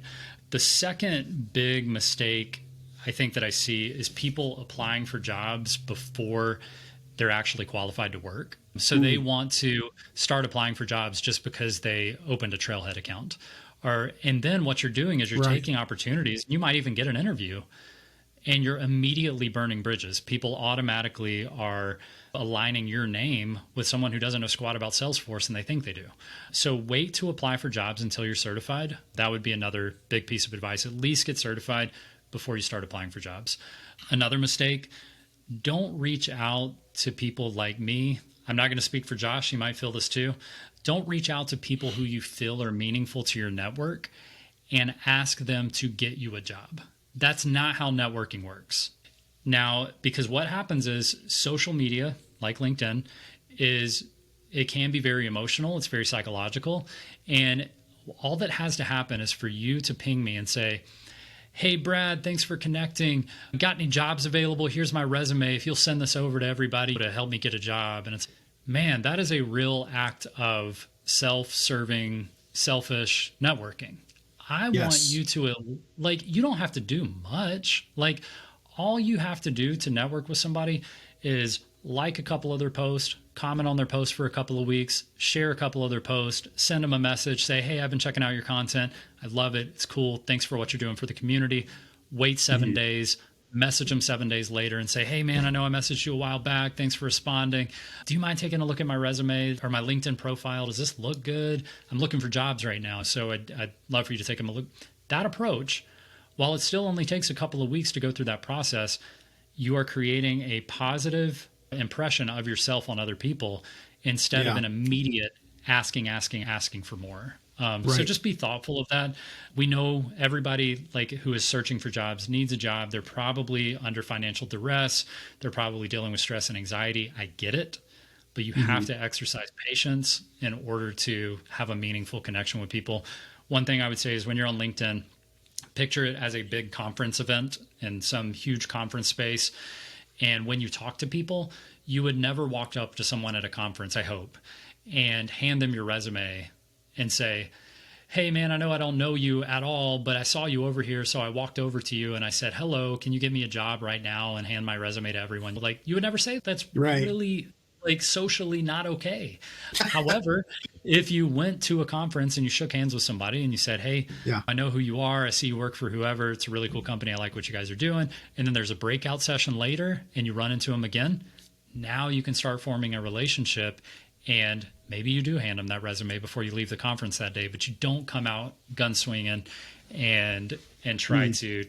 The second big mistake I think that I see is people applying for jobs before they're actually qualified to work. So they want to start applying for jobs just because they opened a Trailhead account. And then what you're doing is you're taking opportunities. You might even get an interview and you're immediately burning bridges. People automatically are aligning your name with someone who doesn't know squat about Salesforce and they think they do. So wait to apply for jobs until you're certified. That would be another big piece of advice. At least get certified before you start applying for jobs. Another mistake, don't reach out to people like me. I'm not going to speak for Josh. He might feel this too. Don't reach out to people who you feel are meaningful to your network and ask them to get you a job. That's not how networking works. Now, because what happens is social media, like LinkedIn, it can be very emotional. It's very psychological. And all that has to happen is for you to ping me and say, hey, Brad, thanks for connecting. Got any jobs available? Here's my resume. If you'll send this over to everybody to help me get a job. And it's, man, that is a real act of self-serving, selfish networking. I want you to, like, you don't have to do much. Like, all you have to do to network with somebody is like a couple of their posts, comment on their post for a couple of weeks, share a couple of their posts, send them a message, say, hey, I've been checking out your content. I love it. It's cool. Thanks for what you're doing for the community. Wait 7 days, message them 7 days later and say, hey, man, I know I messaged you a while back. Thanks for responding. Do you mind taking a look at my resume or my LinkedIn profile? Does this look good? I'm looking for jobs right now, so I'd love for you to take a look. That approach, while it still only takes a couple of weeks to go through that process, you are creating a positive impression of yourself on other people instead of an immediate asking for more. So just be thoughtful of that. We know everybody like who is searching for jobs needs a job. They're probably under financial duress. They're probably dealing with stress and anxiety. I get it, but you have to exercise patience in order to have a meaningful connection with people. One thing I would say is when you're on LinkedIn, picture it as a big conference event in some huge conference space. And when you talk to people, you would never walk up to someone at a conference, I hope, and hand them your resume and say, hey, man, I know I don't know you at all, but I saw you over here. So I walked over to you and I said, hello, can you give me a job right now, and hand my resume to everyone? Like, you would never say that. That's really like socially not okay. However, if you went to a conference and you shook hands with somebody and you said, hey, I know who you are. I see you work for whoever. It's a really cool company. I like what you guys are doing. And then there's a breakout session later and you run into them again. Now you can start forming a relationship, and maybe you do hand them that resume before you leave the conference that day, but you don't come out gun swinging and try to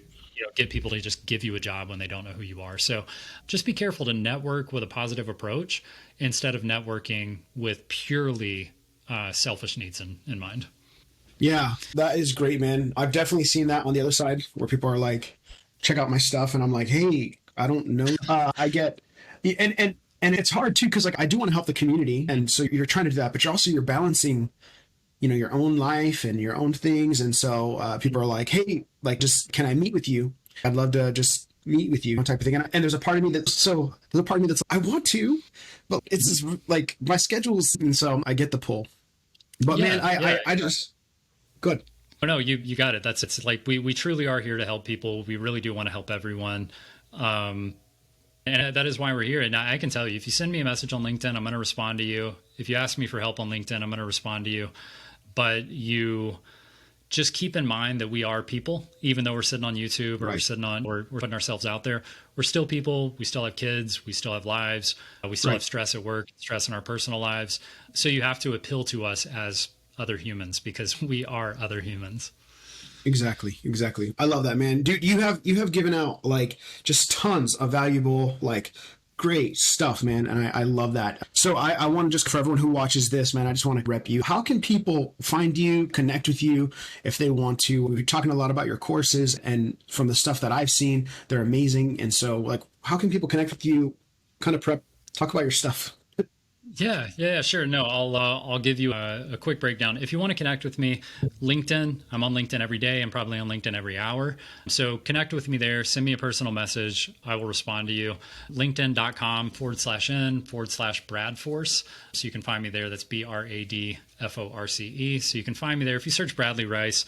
get people to just give you a job when they don't know who you are. So just be careful to network with a positive approach instead of networking with purely selfish needs in mind. Yeah, that is great, man. I've definitely seen that on the other side where people are like, check out my stuff. And I'm like, hey, I don't know. I get, and it's hard too, because like I do want to help the community. And so you're trying to do that, but you're balancing, your own life and your own things. And so people are like, hey, like, just, can I meet with you? I'd love to just meet with you, type of thing. And there's a part of me that's I want to, but it's just like my schedules. And so I get the pull, but I just, good. Oh, no, you got it. It's like, we truly are here to help people. We really do want to help everyone. And that is why we're here. And I can tell you, if you send me a message on LinkedIn, I'm going to respond to you. If you ask me for help on LinkedIn, I'm going to respond to you. But you just keep in mind that we are people, even though we're sitting on YouTube or we're putting ourselves out there. We're still people. We still have kids. We still have lives. We still have stress at work, stress in our personal lives. So you have to appeal to us as other humans because we are other humans. Exactly. I love that, man. Dude, you have given out like just tons of valuable, like, great stuff, man. And I love that. So I want to just, for everyone who watches this, man, I just want to rep you. How can people find you, connect with you if they want to? We're talking a lot about your courses, and from the stuff that I've seen, they're amazing. And so like, how can people connect with you, kind of talk about your stuff? Yeah, sure. No, I'll give you a quick breakdown. If you want to connect with me, LinkedIn, I'm on LinkedIn every day. I'm probably on LinkedIn every hour. So connect with me there. Send me a personal message. I will respond to you. LinkedIn.com/n/Bradforce. So you can find me there. That's BRADFORCE. So you can find me there. If you search Bradley Rice,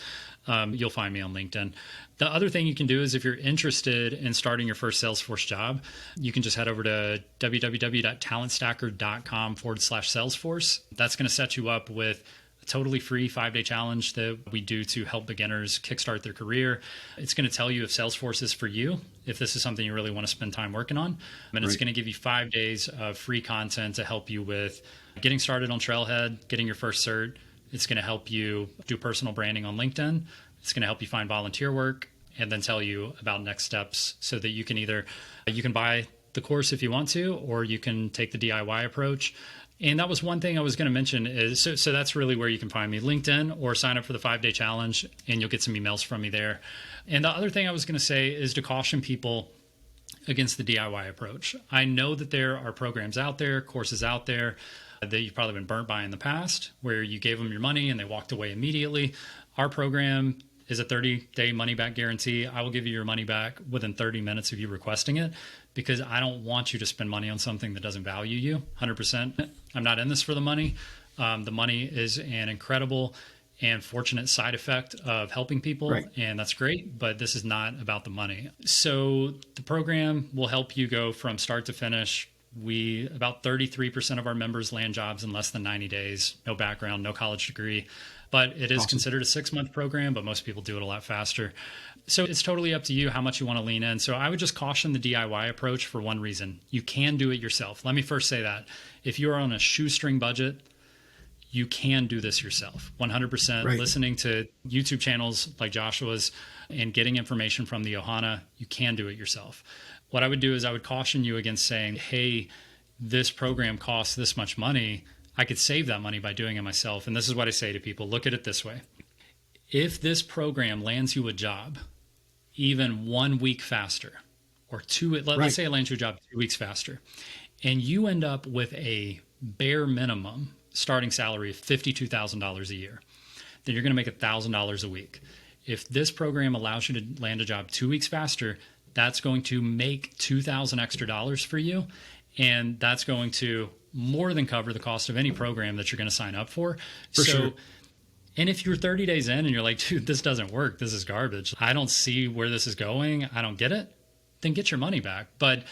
you'll find me on LinkedIn. The other thing you can do is if you're interested in starting your first Salesforce job, you can just head over to www.talentstacker.com/Salesforce. That's going to set you up with a totally free 5-day challenge that we do to help beginners kickstart their career. It's going to tell you if Salesforce is for you, if this is something you really want to spend time working on. And it's going to give you 5 days of free content to help you with getting started on Trailhead, getting your first cert. It's going to help you do personal branding on LinkedIn. It's going to help you find volunteer work and then tell you about next steps so that you can you can buy the course if you want to, or you can take the DIY approach. And that was one thing I was going to mention is, so that's really where you can find me, LinkedIn, or sign up for the 5-day challenge and you'll get some emails from me there. And the other thing I was going to say is to caution people against the DIY approach. I know that there are programs out there, courses out there that you've probably been burnt by in the past where you gave them your money and they walked away immediately. Our program is a 30-day money-back guarantee. I will give you your money back within 30 minutes of you requesting it because I don't want you to spend money on something that doesn't value you 100%. I'm not in this for the money. The money is an incredible and fortunate side effect of helping people, right, and that's great, but this is not about the money. So the program will help you go from start to finish. About 33% of our members land jobs in less than 90 days, no background, no college degree. But it is considered a 6-month program, but most people do it a lot faster. So it's totally up to you how much you want to lean in. So I would just caution the DIY approach for one reason. You can do it yourself. Let me first say that. If you are on a shoestring budget, you can do this yourself. 100%. Right. Listening to YouTube channels like Joshua's and getting information from the Ohana, you can do it yourself. What I would do is I would caution you against saying, hey, this program costs this much money. I could save that money by doing it myself. And this is what I say to people. Look at it this way. If this program lands you a job even 1 week faster, or let's say it lands you a job 2 weeks faster, and you end up with a bare minimum starting salary of $52,000 a year, then you're going to make $1,000 a week. If this program allows you to land a job 2 weeks faster, that's going to make $2,000 extra for you. And that's going to more than cover the cost of any program that you're going to sign up for. Sure. And if you're 30 days in and you're like, dude, this doesn't work, this is garbage, I don't see where this is going, I don't get it, then get your money back. But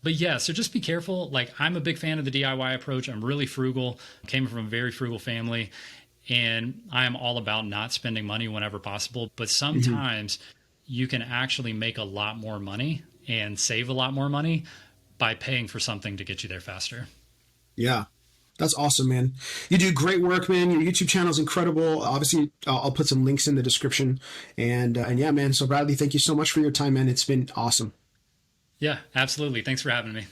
yeah, so just be careful. Like, I'm a big fan of the DIY approach. I'm really frugal, came from a very frugal family, and I am all about not spending money whenever possible. But sometimes you can actually make a lot more money and save a lot more money by paying for something to get you there faster. Yeah, that's awesome, man. You do great work, man. Your YouTube channel is incredible. Obviously, I'll put some links in the description. And yeah, man. So Bradley, thank you so much for your time, man. It's been awesome. Yeah, absolutely. Thanks for having me.